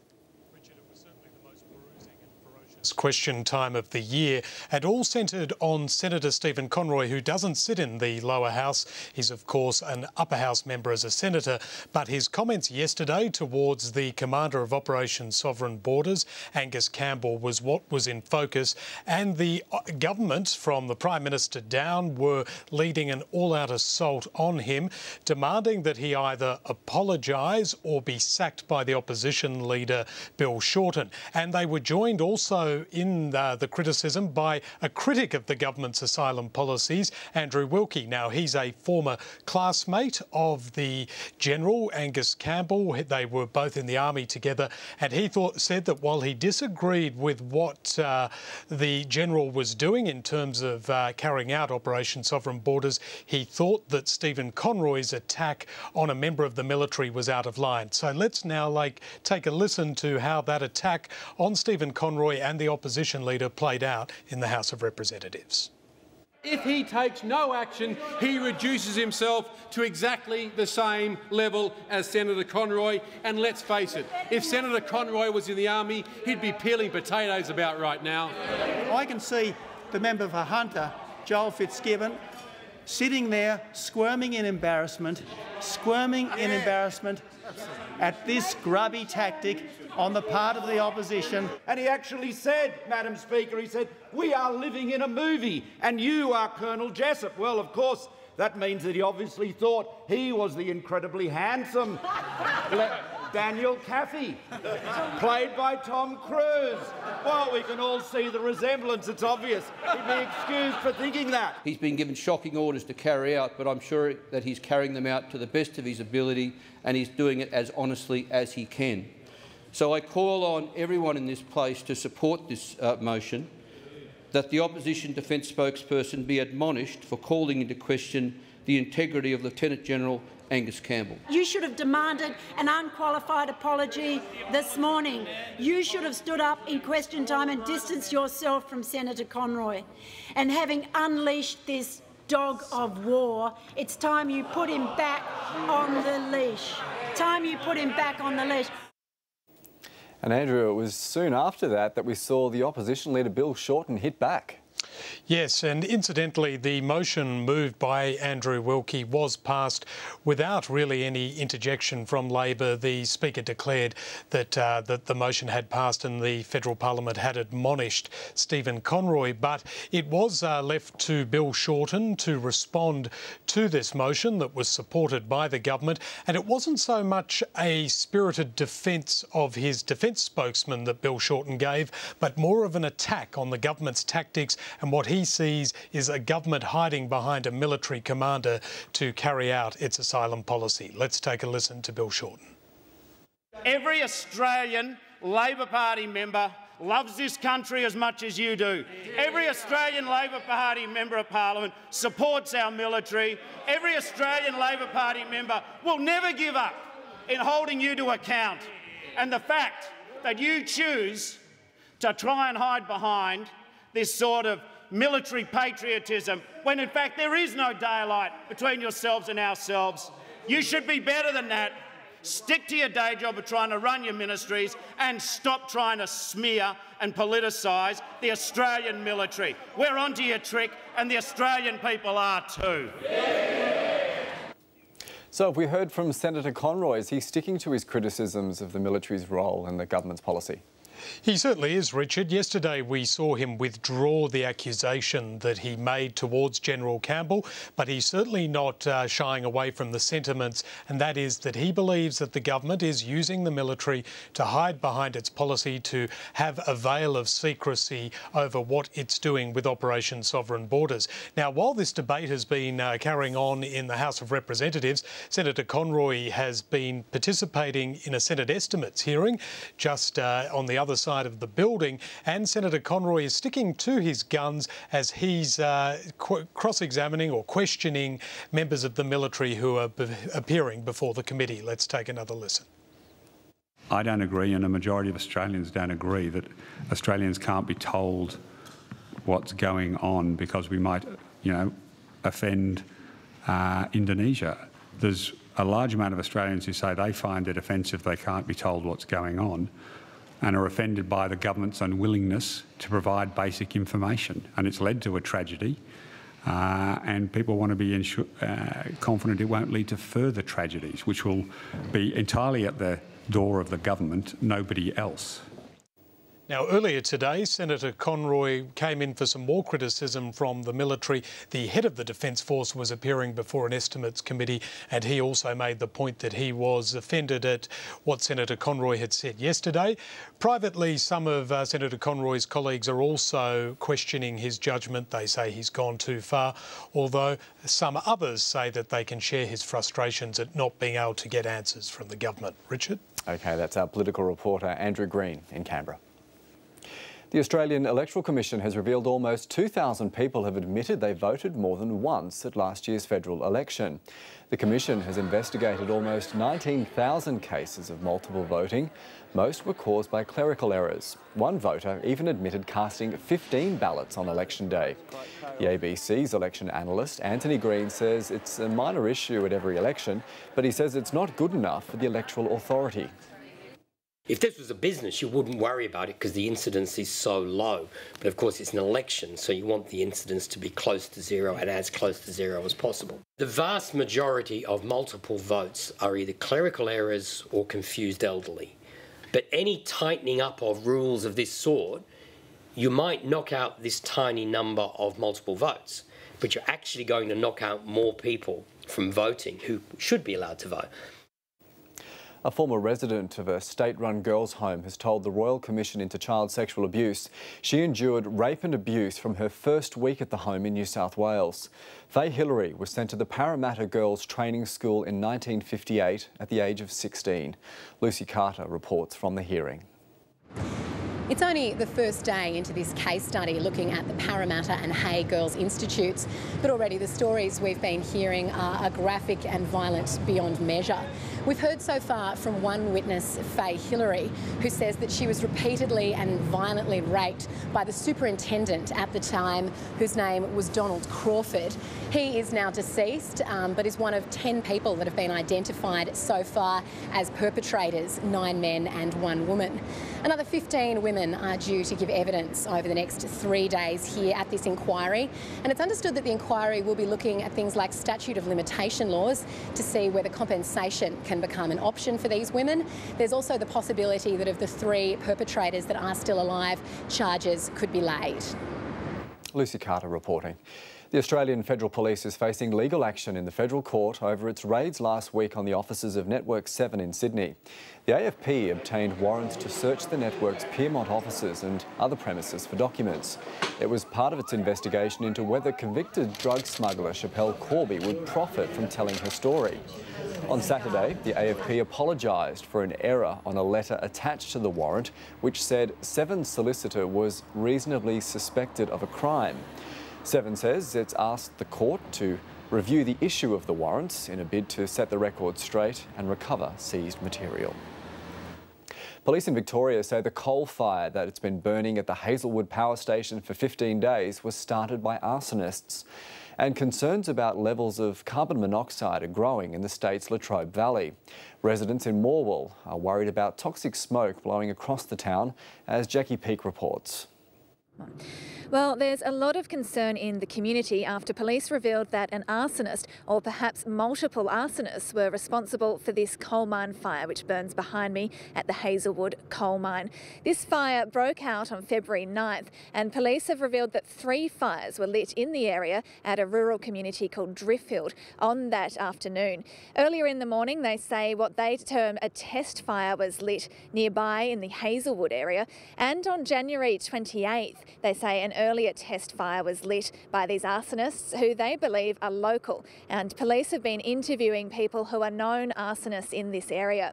Question time of the year, and all centred on Senator Stephen Conroy, who doesn't sit in the lower house. He's of course an upper house member as a senator, but his comments yesterday towards the commander of Operation Sovereign Borders, Angus Campbell, was what was in focus, and the government from the Prime Minister down were leading an all-out assault on him, demanding that he either apologise or be sacked by the opposition leader Bill Shorten. And they were joined also also in the criticism by a critic of the government's asylum policies, Andrew Wilkie. Now, he's a former classmate of the General, Angus Campbell. They were both in the army together, and he said that while he disagreed with what the General was doing in terms of carrying out Operation Sovereign Borders, he thought that Stephen Conroy's attack on a member of the military was out of line. So let's now take a listen to how that attack on Stephen Conroy and the opposition leader played out in the House of Representatives. If he takes no action, he reduces himself to exactly the same level as Senator Conroy. And let's face it, if Senator Conroy was in the army, he'd be peeling potatoes about right now. I can see the member for Hunter, Joel Fitzgibbon, sitting there squirming in embarrassment at this grubby tactic on the part of the opposition. And he actually said, Madam Speaker, he said, "We are living in a movie and you are Colonel Jessup." Well, of course, that means that he obviously thought he was the incredibly handsome Daniel Caffey, played by Tom Cruise. Well, we can all see the resemblance, it's obvious. He'd be excused for thinking that. He's been given shocking orders to carry out, but I'm sure that he's carrying them out to the best of his ability, and he's doing it as honestly as he can. So I call on everyone in this place to support this motion, that the opposition defence spokesperson be admonished for calling into question the integrity of Lieutenant General Angus Campbell. You should have demanded an unqualified apology this morning. You should have stood up in question time and distanced yourself from Senator Conroy. And having unleashed this dog of war, it's time you put him back on the leash. Time you put him back on the leash. And Andrew, it was soon after that we saw the opposition leader Bill Shorten hit back. Yes, and incidentally, the motion moved by Andrew Wilkie was passed without really any interjection from Labor. The Speaker declared that the motion had passed and the Federal Parliament had admonished Stephen Conroy, but it was left to Bill Shorten to respond to this motion that was supported by the government, and it wasn't so much a spirited defence of his defence spokesman that Bill Shorten gave, but more of an attack on the government's tactics and what he sees is a government hiding behind a military commander to carry out its asylum policy. Let's take a listen to Bill Shorten. Every Australian Labor Party member loves this country as much as you do. Every Australian Labor Party member of Parliament supports our military. Every Australian Labor Party member will never give up in holding you to account. And the fact that you choose to try and hide behind this sort of military patriotism, when in fact there is no daylight between yourselves and ourselves. You should be better than that. Stick to your day job of trying to run your ministries and stop trying to smear and politicise the Australian military. We're onto your trick and the Australian people are too. So we heard from Senator Conroy. Is he sticking to his criticisms of the military's role in the government's policy? He certainly is, Richard. Yesterday we saw him withdraw the accusation that he made towards General Campbell, but he's certainly not shying away from the sentiments, and that is that he believes that the government is using the military to hide behind its policy to have a veil of secrecy over what it's doing with Operation Sovereign Borders. Now, while this debate has been carrying on in the House of Representatives, Senator Conroy has been participating in a Senate estimates hearing just on the other side of the building, and Senator Conroy is sticking to his guns as he's cross-examining or questioning members of the military who are appearing before the committee. Let's take another listen. I don't agree, and a majority of Australians don't agree, that Australians can't be told what's going on because we might, offend Indonesia. There's a large amount of Australians who say they find it offensive they can't be told what's going on, and are offended by the government's unwillingness to provide basic information. And it's led to a tragedy, and people want to be confident it won't lead to further tragedies, which will be entirely at the door of the government, nobody else. Now, earlier today, Senator Conroy came in for some more criticism from the military. The head of the Defence Force was appearing before an estimates committee, and he also made the point that he was offended at what Senator Conroy had said yesterday. Privately, some of Senator Conroy's colleagues are also questioning his judgment. They say he's gone too far, although some others say that they can share his frustrations at not being able to get answers from the government. Richard? OK, that's our political reporter Andrew Green in Canberra. The Australian Electoral Commission has revealed almost 2,000 people have admitted they voted more than once at last year's federal election. The Commission has investigated almost 19,000 cases of multiple voting. Most were caused by clerical errors. One voter even admitted casting 15 ballots on election day. The ABC's election analyst, Antony says it's a minor issue at every election, but he says it's not good enough for the Electoral Authority. If this was a business, you wouldn't worry about it because the incidence is so low. But of course, it's an election, so you want the incidence to be close to zero and as close to zero as possible. The vast majority of multiple votes are either clerical errors or confused elderly. But any tightening up of rules of this sort, you might knock out this tiny number of multiple votes, but you're actually going to knock out more people from voting who should be allowed to vote. A former resident of a state-run girls' home has told the Royal Commission into Child Sexual Abuse she endured rape and abuse from her first week at the home in New South Wales. Faye Hillary was sent to the Parramatta Girls Training School in 1958 at the age of 16. Lucy Carter reports from the hearing. It's only the first day into this case study looking at the Parramatta and Hay Girls Institutes, but already the stories we've been hearing are graphic and violent beyond measure. We've heard so far from one witness, Faye Hillary, who says that she was repeatedly and violently raped by the superintendent at the time, whose name was Donald Crawford. He is now deceased, but is one of 10 people that have been identified so far as perpetrators, 9 men and 1 woman. Another 15 women are due to give evidence over the next 3 days here at this inquiry, and it's understood that the inquiry will be looking at things like statute of limitation laws to see whether compensation can become an option for these women. There's also the possibility that of the 3 perpetrators that are still alive, charges could be laid. Lucy Carter reporting. The Australian Federal Police is facing legal action in the federal court over its raids last week on the offices of Network 7 in Sydney. The AFP obtained warrants to search the network's Pyrmont offices and other premises for documents. It was part of its investigation into whether convicted drug smuggler Schapelle Corby would profit from telling her story. On Saturday, the AFP apologised for an error on a letter attached to the warrant, which said 7's solicitor was reasonably suspected of a crime. 7 says it's asked the court to review the issue of the warrants in a bid to set the record straight and recover seized material. Police in Victoria say the coal fire that it's been burning at the Hazelwood power station for 15 days was started by arsonists. And concerns about levels of carbon monoxide are growing in the state's Latrobe Valley. Residents in Morwell are worried about toxic smoke blowing across the town, as Jackie Peake reports. Well, there's a lot of concern in the community after police revealed that an arsonist, or perhaps multiple arsonists, were responsible for this coal mine fire which burns behind me at the Hazelwood coal mine. This fire broke out on February 9th, and police have revealed that 3 fires were lit in the area at a rural community called Driffield on that afternoon. Earlier in the morning, they say what they term a test fire was lit nearby in the Hazelwood area, and on January 28th, they say an earlier test fire was lit by these arsonists who they believe are local, and police have been interviewing people who are known arsonists in this area.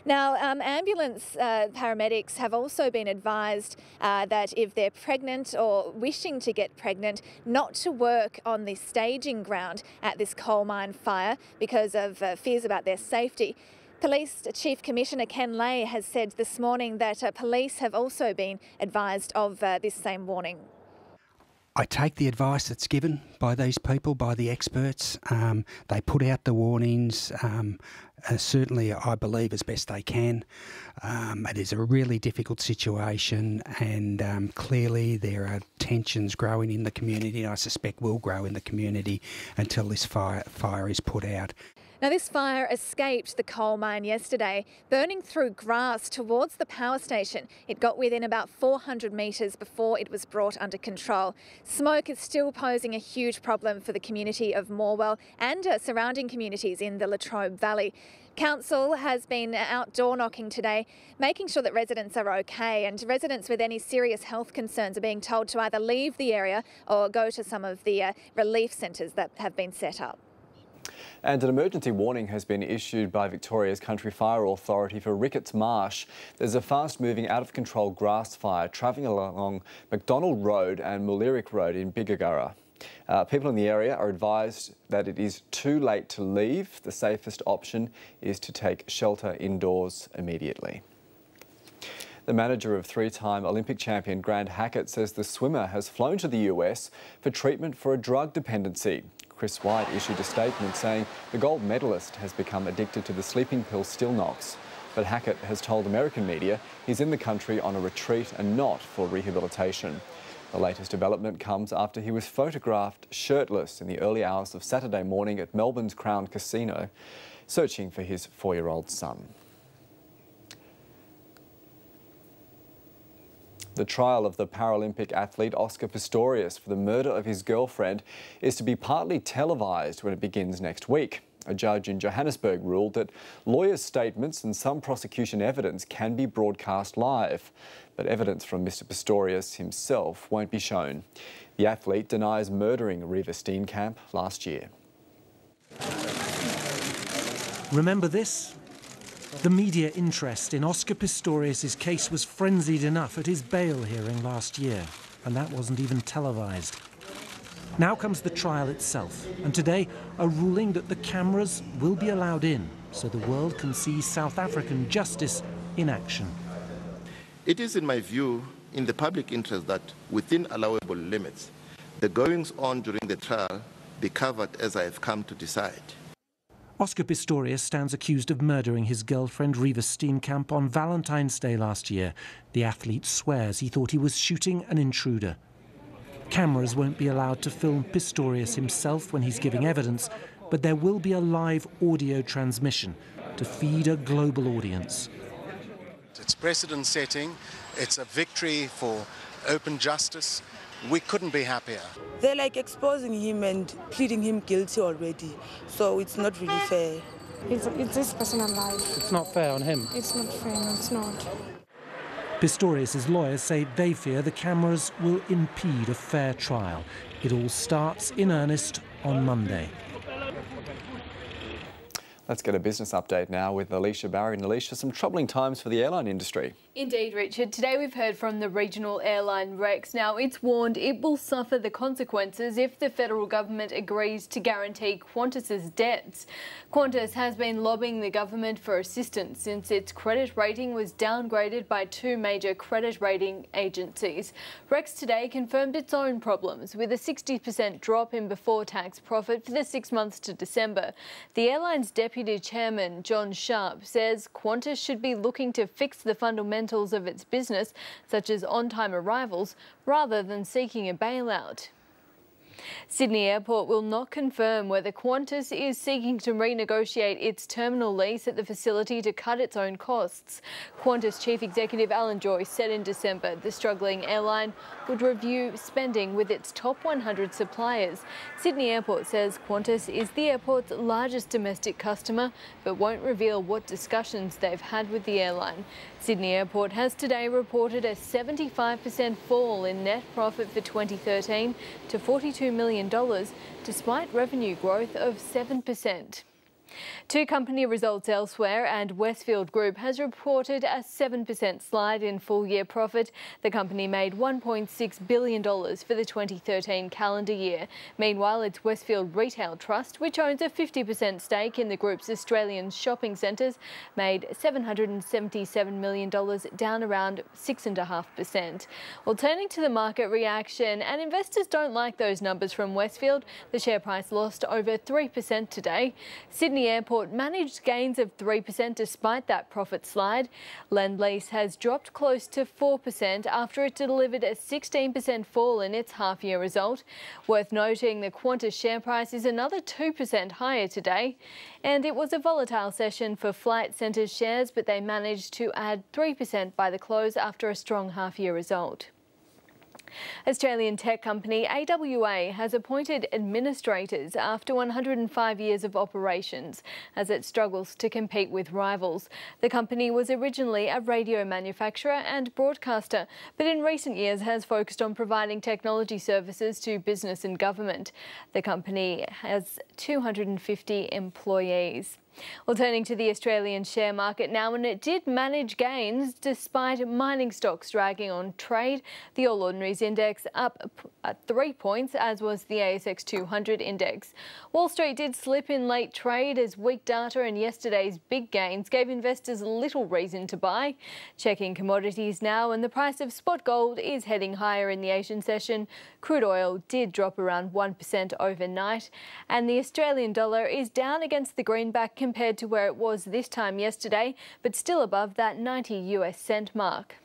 Now, ambulance paramedics have also been advised that if they're pregnant or wishing to get pregnant, not to work on the staging ground at this coal mine fire because of fears about their safety. Police Chief Commissioner Ken Lay has said this morning that police have also been advised of this same warning. I take the advice that's given by these people, by the experts. They put out the warnings, certainly I believe as best they can. It is a really difficult situation, and clearly there are tensions growing in the community, and I suspect will grow in the community until this fire is put out. Now, this fire escaped the coal mine yesterday, burning through grass towards the power station. It got within about 400 metres before it was brought under control. Smoke is still posing a huge problem for the community of Morwell and surrounding communities in the Latrobe Valley. Council has been out door knocking today, making sure that residents are okay, and residents with any serious health concerns are being told to either leave the area or go to some of the relief centres that have been set up. And an emergency warning has been issued by Victoria's Country Fire Authority for Ricketts Marsh. There's a fast-moving, out-of-control grass fire travelling along McDonald Road and Muliric Road in Bigagurra. People in the area are advised that it is too late to leave. The safest option is to take shelter indoors immediately. The manager of three-time Olympic champion Grant Hackett says the swimmer has flown to the US for treatment for a drug dependency. Chris White issued a statement saying the gold medalist has become addicted to the sleeping pill Stilnox. But Hackett has told American media he's in the country on a retreat and not for rehabilitation. The latest development comes after he was photographed shirtless in the early hours of Saturday morning at Melbourne's Crown Casino, searching for his 4-year-old son. The trial of the Paralympic athlete Oscar Pistorius for the murder of his girlfriend is to be partly televised when it begins next week. A judge in Johannesburg ruled that lawyers' statements and some prosecution evidence can be broadcast live, but evidence from Mr Pistorius himself won't be shown. The athlete denies murdering Reeva Steenkamp last year. Remember this? The media interest in Oscar Pistorius' case was frenzied enough at his bail hearing last year, and that wasn't even televised. Now comes the trial itself, and today a ruling that the cameras will be allowed in so the world can see South African justice in action. It is, in my view, in the public interest that, within allowable limits, the goings-on during the trial be covered as I have come to decide. Oscar Pistorius stands accused of murdering his girlfriend Reeva Steenkamp on Valentine's Day last year. The athlete swears he thought he was shooting an intruder. Cameras won't be allowed to film Pistorius himself when he's giving evidence, but there will be a live audio transmission to feed a global audience. It's precedent-setting. It's a victory for open justice. We couldn't be happier. They're like exposing him and pleading him guilty already, so it's not really fair. It's his personal life. It's not fair on him. It's not fair, no, it's not. Pistorius' lawyers say they fear the cameras will impede a fair trial. It all starts in earnest on Monday. Let's get a business update now with Alicia Barry. And Alicia, some troubling times for the airline industry. Indeed, Richard. Today we've heard from the regional airline Rex. Now, it's warned it will suffer the consequences if the federal government agrees to guarantee Qantas's debts. Qantas has been lobbying the government for assistance since its credit rating was downgraded by 2 major credit rating agencies. Rex today confirmed its own problems with a 60% drop in before-tax profit for the 6 months to December. The airline's Deputy Chairman, John Sharp, says Qantas should be looking to fix the fundamentals of its business, such as on-time arrivals, rather than seeking a bailout. Sydney Airport will not confirm whether Qantas is seeking to renegotiate its terminal lease at the facility to cut its own costs. Qantas Chief Executive Alan Joyce said in December the struggling airline would review spending with its top 100 suppliers. Sydney Airport says Qantas is the airport's largest domestic customer, but won't reveal what discussions they've had with the airline. Sydney Airport has today reported a 75% fall in net profit for 2013 to $42 million, despite revenue growth of 7%. 2 company results elsewhere, and Westfield Group has reported a 7% slide in full-year profit. The company made $1.6 billion for the 2013 calendar year. Meanwhile, its Westfield Retail Trust, which owns a 50% stake in the group's Australian shopping centres, made $777 million, down around 6.5%. Well, turning to the market reaction, and investors don't like those numbers from Westfield. The share price lost over 3% today. Sydney Sydney Airport managed gains of 3% despite that profit slide. Lend-Lease has dropped close to 4% after it delivered a 16% fall in its half-year result. Worth noting, the Qantas share price is another 2% higher today. And it was a volatile session for Flight Centre's shares, but they managed to add 3% by the close after a strong half-year result. Australian tech company AWA has appointed administrators after 105 years of operations as it struggles to compete with rivals. The company was originally a radio manufacturer and broadcaster, but in recent years has focused on providing technology services to business and government. The company has 250 employees. Well, turning to the Australian share market now, and it did manage gains despite mining stocks dragging on trade. The All Ordinaries Index up 3 points, as was the ASX 200 Index. Wall Street did slip in late trade as weak data and yesterday's big gains gave investors little reason to buy. Checking commodities now, and the price of spot gold is heading higher in the Asian session. Crude oil did drop around 1% overnight, and the Australian dollar is down against the greenback compared to where it was this time yesterday, but still above that 90 US cent mark.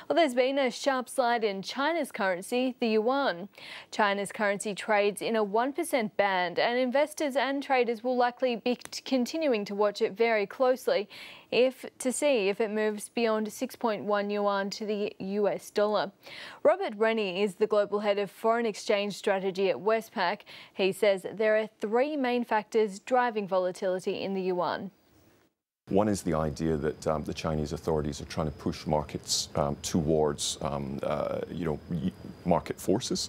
Well, there's been a sharp slide in China's currency, the yuan. China's currency trades in a 1% band, and investors and traders will likely be continuing to watch it very closely to see if it moves beyond 6.1 yuan to the US dollar. Robert Rennie is the global head of foreign exchange strategy at Westpac. He says there are three main factors driving volatility in the yuan. One is the idea that the Chinese authorities are trying to push markets towards, market forces,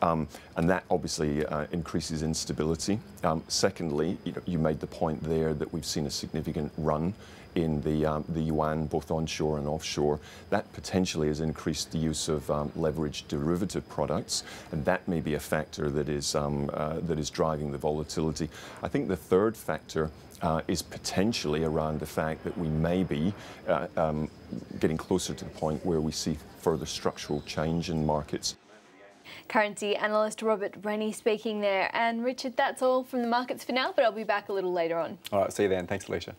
and that obviously increases instability. Secondly, you made the point there that we've seen a significant run in the yuan, both onshore and offshore. That potentially has increased the use of leveraged derivative products, and that may be a factor that is driving the volatility. I think the third factor is potentially around the fact that we may be getting closer to the point where we see further structural change in markets. Currency analyst Robert Rennie speaking there. And Richard, that's all from the markets for now, but I'll be back a little later on. All right, see you then. Thanks, Alicia.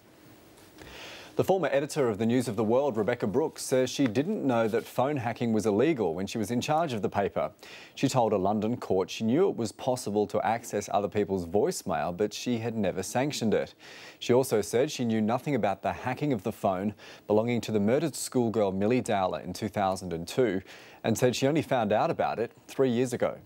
The former editor of the News of the World, Rebecca Brooks, says she didn't know that phone hacking was illegal when she was in charge of the paper. She told a London court she knew it was possible to access other people's voicemail, but she had never sanctioned it. She also said she knew nothing about the hacking of the phone belonging to the murdered schoolgirl Millie Dowler in 2002, and said she only found out about it 3 years ago.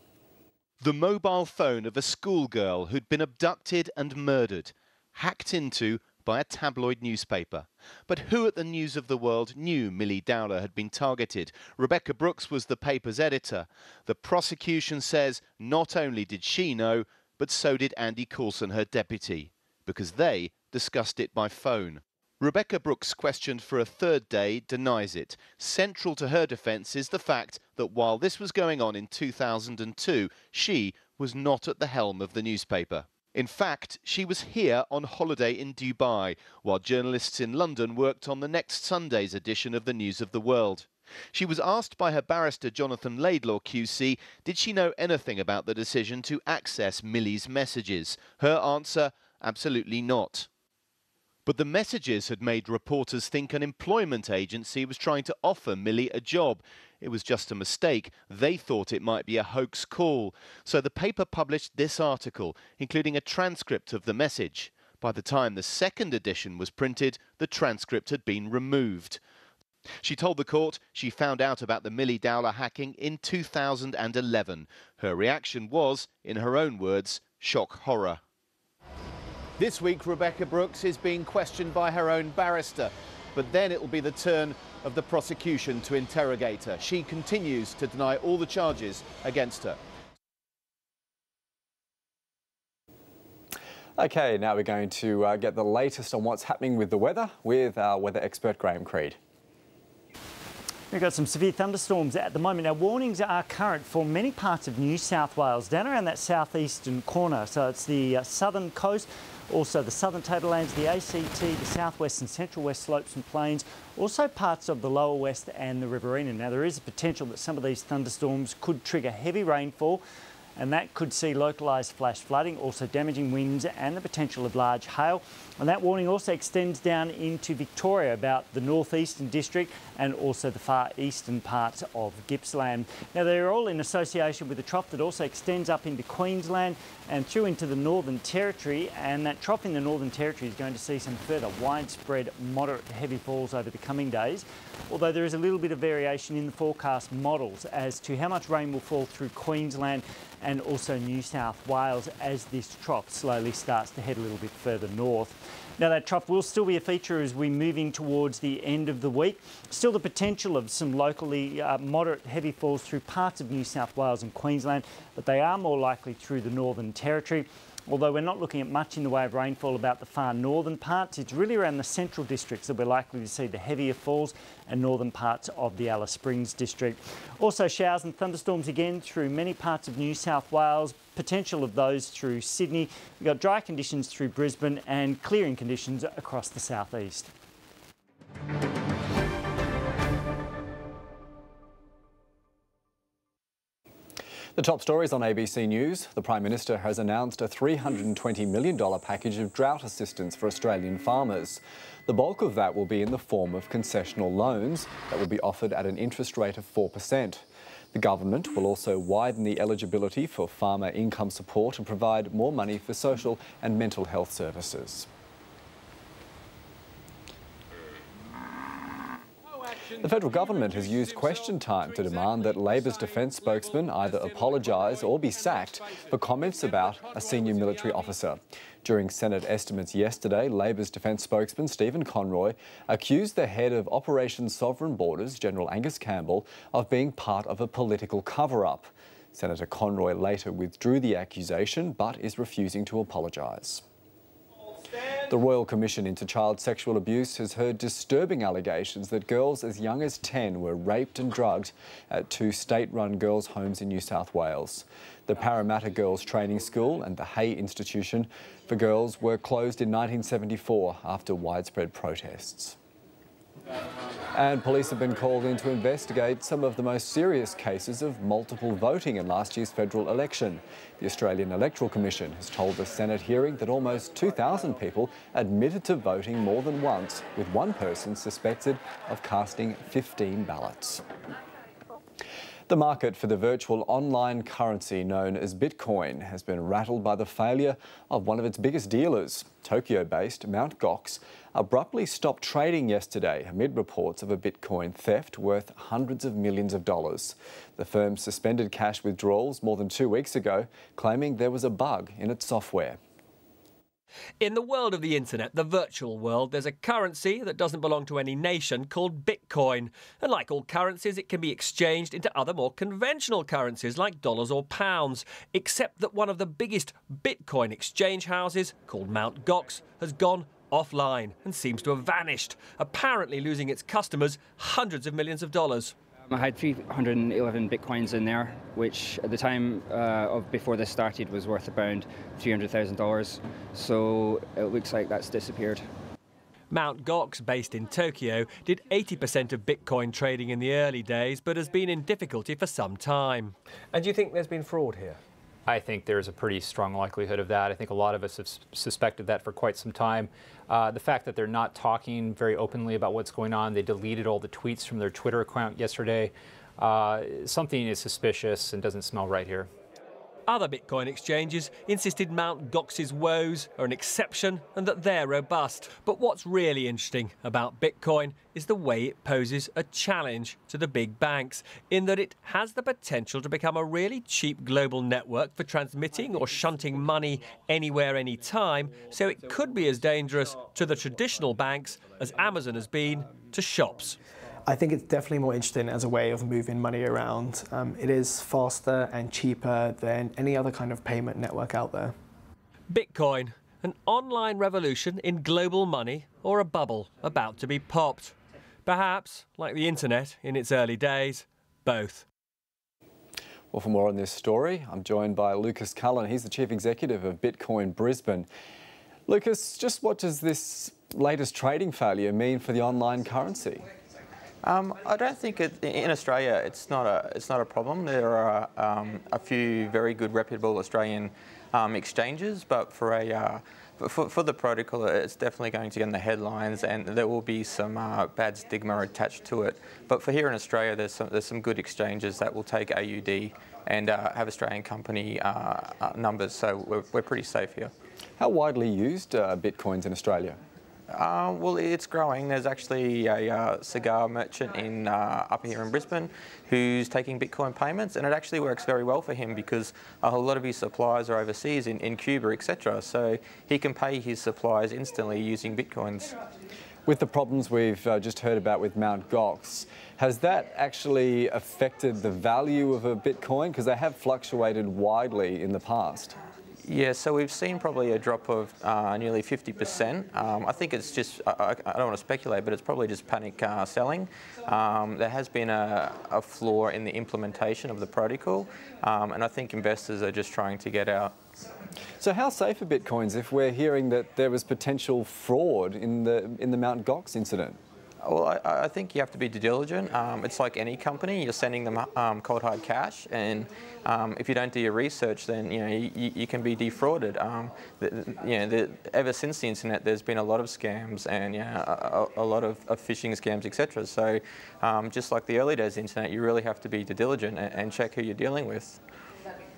The mobile phone of a schoolgirl who'd been abducted and murdered, hacked into by a tabloid newspaper. But who at the News of the World knew Millie Dowler had been targeted? Rebecca Brooks was the paper's editor. The prosecution says not only did she know, but so did Andy Coulson, her deputy, because they discussed it by phone. Rebecca Brooks, questioned for a third day, denies it. Central to her defence is the fact that while this was going on in 2002, she was not at the helm of the newspaper. In fact, she was here on holiday in Dubai, while journalists in London worked on the next Sunday's edition of the News of the World. She was asked by her barrister Jonathan Laidlaw QC, did she know anything about the decision to access Millie's messages? Her answer, absolutely not. But the messages had made reporters think an employment agency was trying to offer Millie a job. It was just a mistake. They thought it might be a hoax call. So the paper published this article, including a transcript of the message. By the time the second edition was printed, the transcript had been removed. She told the court she found out about the Millie Dowler hacking in 2011. Her reaction was, in her own words, shock horror. This week, Rebecca Brooks is being questioned by her own barrister, but then it will be the turn of the prosecution to interrogate her. She continues to deny all the charges against her. OK, now we're going to get the latest on what's happening with the weather with our weather expert Graham Creed. We've got some severe thunderstorms at the moment. Now, warnings are current for many parts of New South Wales, down around that southeastern corner. So it's the southern coast, also the southern tablelands, the ACT, the southwest and central west slopes and plains, also parts of the lower west and the Riverina. Now, there is a potential that some of these thunderstorms could trigger heavy rainfall and that could see localised flash flooding, also damaging winds and the potential of large hail. And that warning also extends down into Victoria, about the northeastern district and also the far eastern parts of Gippsland. Now, they're all in association with a trough that also extends up into Queensland and through into the Northern Territory, and that trough in the Northern Territory is going to see some further widespread moderate heavy falls over the coming days, although there is a little bit of variation in the forecast models as to how much rain will fall through Queensland and also New South Wales as this trough slowly starts to head a little bit further north. Now, that trough will still be a feature as we're moving towards the end of the week. Still the potential of some locally moderate heavy falls through parts of New South Wales and Queensland, but they are more likely through the Northern Territory. Although we're not looking at much in the way of rainfall about the far northern parts, it's really around the central districts that we're likely to see the heavier falls, and northern parts of the Alice Springs district. Also showers and thunderstorms again through many parts of New South Wales, potential of those through Sydney. We've got dry conditions through Brisbane and clearing conditions across the southeast. The top stories on ABC News. The Prime Minister has announced a $320 million package of drought assistance for Australian farmers. The bulk of that will be in the form of concessional loans that will be offered at an interest rate of 4%. The government will also widen the eligibility for farmer income support and provide more money for social and mental health services. The federal government has used question time to demand that Labor's defence spokesman either apologise or be sacked for comments about a senior military officer. During Senate estimates yesterday, Labor's defence spokesman Stephen Conroy accused the head of Operation Sovereign Borders, General Angus Campbell, of being part of a political cover-up. Senator Conroy later withdrew the accusation but is refusing to apologise. The Royal Commission into Child Sexual Abuse has heard disturbing allegations that girls as young as 10 were raped and drugged at 2 state-run girls' homes in New South Wales. The Parramatta Girls Training School and the Hay Institution for Girls were closed in 1974 after widespread protests. And police have been called in to investigate some of the most serious cases of multiple voting in last year's federal election. The Australian Electoral Commission has told the Senate hearing that almost 2,000 people admitted to voting more than once, with one person suspected of casting 15 ballots. The market for the virtual online currency known as Bitcoin has been rattled by the failure of one of its biggest dealers. Tokyo-based MtGox abruptly stopped trading yesterday amid reports of a Bitcoin theft worth hundreds of millions of dollars. The firm suspended cash withdrawals more than 2 weeks ago, claiming there was a bug in its software. In the world of the internet, the virtual world, there's a currency that doesn't belong to any nation called Bitcoin. And like all currencies, it can be exchanged into other more conventional currencies like dollars or pounds. Except that one of the biggest Bitcoin exchange houses, called MtGox, has gone offline and seems to have vanished, apparently losing its customers hundreds of millions of dollars. I had 311 Bitcoins in there, which at the time of before this started was worth around $300,000. So it looks like that's disappeared. MtGox, based in Tokyo, did 80% of Bitcoin trading in the early days, but has been in difficulty for some time. And do you think there's been fraud here? I think there's a pretty strong likelihood of that. I think a lot of us have suspected that for quite some time. The fact that they're not talking very openly about what's going on, they deleted all the tweets from their Twitter account yesterday. Something is suspicious and doesn't smell right here. Other Bitcoin exchanges insisted MtGox's woes are an exception and that they're robust. But what's really interesting about Bitcoin is the way it poses a challenge to the big banks, in that it has the potential to become a really cheap global network for transmitting or shunting money anywhere, anytime, so it could be as dangerous to the traditional banks as Amazon has been to shops. I think it's definitely more interesting as a way of moving money around. It is faster and cheaper than any other kind of payment network out there. Bitcoin, an online revolution in global money, or a bubble about to be popped? Perhaps, like the internet in its early days, both. Well, for more on this story, I'm joined by Lucas Cullen. He's the Chief Executive of Bitcoin Brisbane. Lucas, just what does this latest trading failure mean for the online currency? I don't think in Australia it's not a problem. There are a few very good reputable Australian exchanges, but for the protocol, it's definitely going to get in the headlines, and there will be some bad stigma attached to it. But for here in Australia, there's some good exchanges that will take AUD and have Australian company numbers, so we're pretty safe here. How widely used Bitcoins in Australia? Well, it's growing. There's actually a cigar merchant up here in Brisbane who's taking Bitcoin payments, and it actually works very well for him because a whole lot of his suppliers are overseas in Cuba, etc. So he can pay his suppliers instantly using Bitcoins. With the problems we've just heard about with MtGox, has that actually affected the value of a Bitcoin? Because they have fluctuated widely in the past. Yeah, so we've seen probably a drop of nearly 50%. I think it's just, I don't want to speculate, but it's probably just panic selling. There has been a flaw in the implementation of the protocol, and I think investors are just trying to get out. So how safe are Bitcoins if we're hearing that there was potential fraud in the MtGox incident? Well, I think you have to be diligent. It's like any company. You're sending them cold hard cash, and if you don't do your research, then you can be defrauded. Ever since the internet, there's been a lot of scams and a lot of phishing scams, etc. So just like the early days of the internet, you really have to be diligent and check who you're dealing with.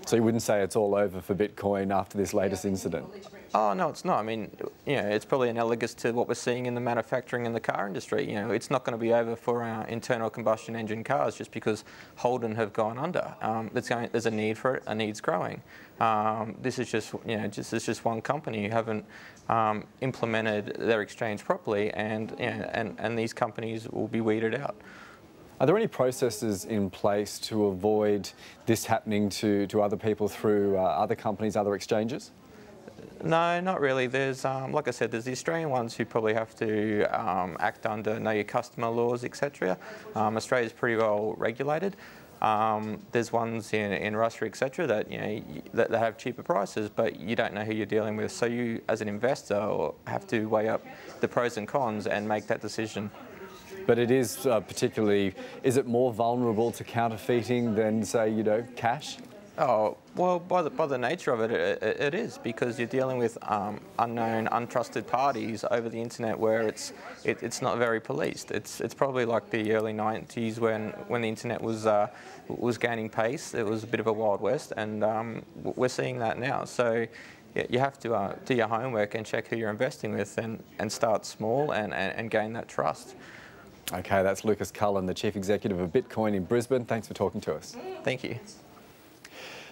So you wouldn't say it's all over for Bitcoin after this latest incident? Oh, no, it's not. I mean, it's probably analogous to what we're seeing in the manufacturing and the car industry. It's not going to be over for our internal combustion engine cars just because Holden have gone under. There's a need for it, a need's growing. This is just one company who haven't implemented their exchange properly, and these companies will be weeded out. Are there any processes in place to avoid this happening to other people through other companies, other exchanges? No, not really. There's, like I said, there's the Australian ones who probably have to act under know your customer laws, etc. Australia's pretty well regulated. There's ones in Russia, etc. that have cheaper prices, but you don't know who you're dealing with. So you, as an investor, have to weigh up the pros and cons and make that decision. But it is particularly, is it more vulnerable to counterfeiting than, say, cash? Oh, well, by the nature of it, it is, because you're dealing with unknown, untrusted parties over the internet where it's not very policed. It's probably like the early 90s when the internet was gaining pace. It was a bit of a Wild West, and we're seeing that now. So you have to do your homework and check who you're investing with and start small and gain that trust. Okay, that's Lucas Cullen, the Chief Executive of Bitcoin in Brisbane. Thanks for talking to us. Thank you.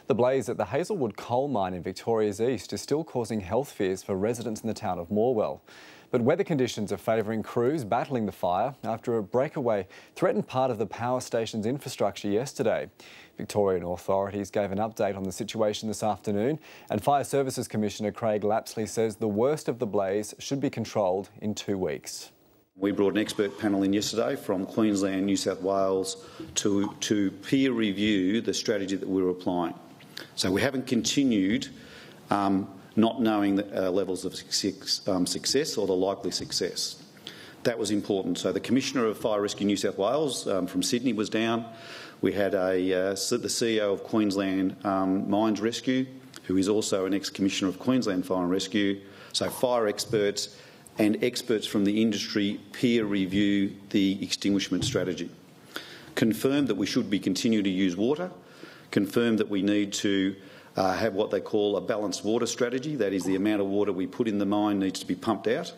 The blaze at the Hazelwood coal mine in Victoria's East is still causing health fears for residents in the town of Morwell. But weather conditions are favouring crews battling the fire after a breakaway threatened part of the power station's infrastructure yesterday. Victorian authorities gave an update on the situation this afternoon, and Fire Services Commissioner Craig Lapsley says the worst of the blaze should be controlled in 2 weeks. We brought an expert panel in yesterday from Queensland, New South Wales to peer review the strategy that we were applying. So we haven't continued not knowing the levels of success or the likely success. That was important. So the Commissioner of Fire Rescue New South Wales from Sydney was down. We had the CEO of Queensland Mines Rescue, who is also an ex-Commissioner of Queensland Fire and Rescue. So fire experts and experts from the industry peer review the extinguishment strategy. Confirmed that we should be continuing to use water. Confirmed that we need to have what they call a balanced water strategy. That is, the amount of water we put in the mine needs to be pumped out.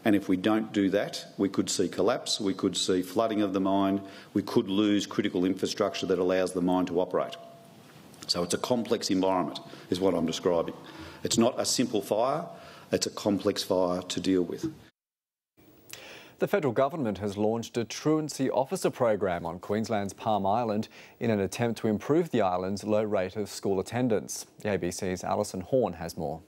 And if we don't do that, we could see collapse, we could see flooding of the mine, we could lose critical infrastructure that allows the mine to operate. So it's a complex environment, is what I'm describing. It's not a simple fire. It's a complex fire to deal with. The federal government has launched a truancy officer program on Queensland's Palm Island in an attempt to improve the island's low rate of school attendance. The ABC's Alison Horn has more.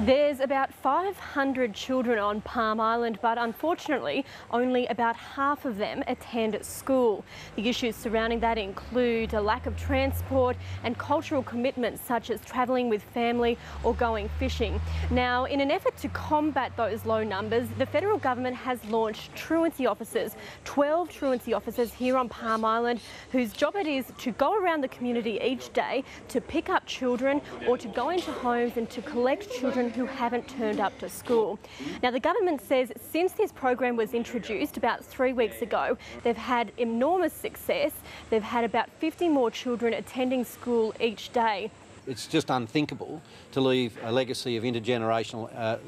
There's about 500 children on Palm Island, but unfortunately only about half of them attend school. The issues surrounding that include a lack of transport and cultural commitments such as travelling with family or going fishing. Now, in an effort to combat those low numbers, the federal government has launched truancy officers, 12 truancy officers here on Palm Island, whose job it is to go around the community each day to pick up children or to go into homes and to collect children who haven't turned up to school. Now, the government says since this program was introduced about 3 weeks ago, they've had enormous success. They've had about 50 more children attending school each day. It's just unthinkable to leave a legacy of intergenerational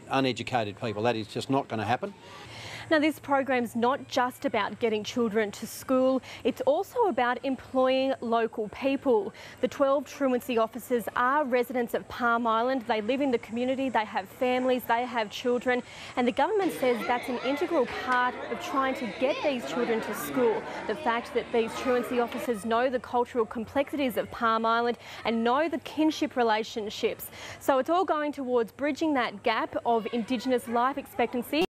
uneducated people. That is just not going to happen. Now, this program's not just about getting children to school, it's also about employing local people. The 12 truancy officers are residents of Palm Island. They live in the community, they have families, they have children, and the government says that's an integral part of trying to get these children to school. The fact that these truancy officers know the cultural complexities of Palm Island and know the kinship relationships. So it's all going towards bridging that gap of Indigenous life expectancy.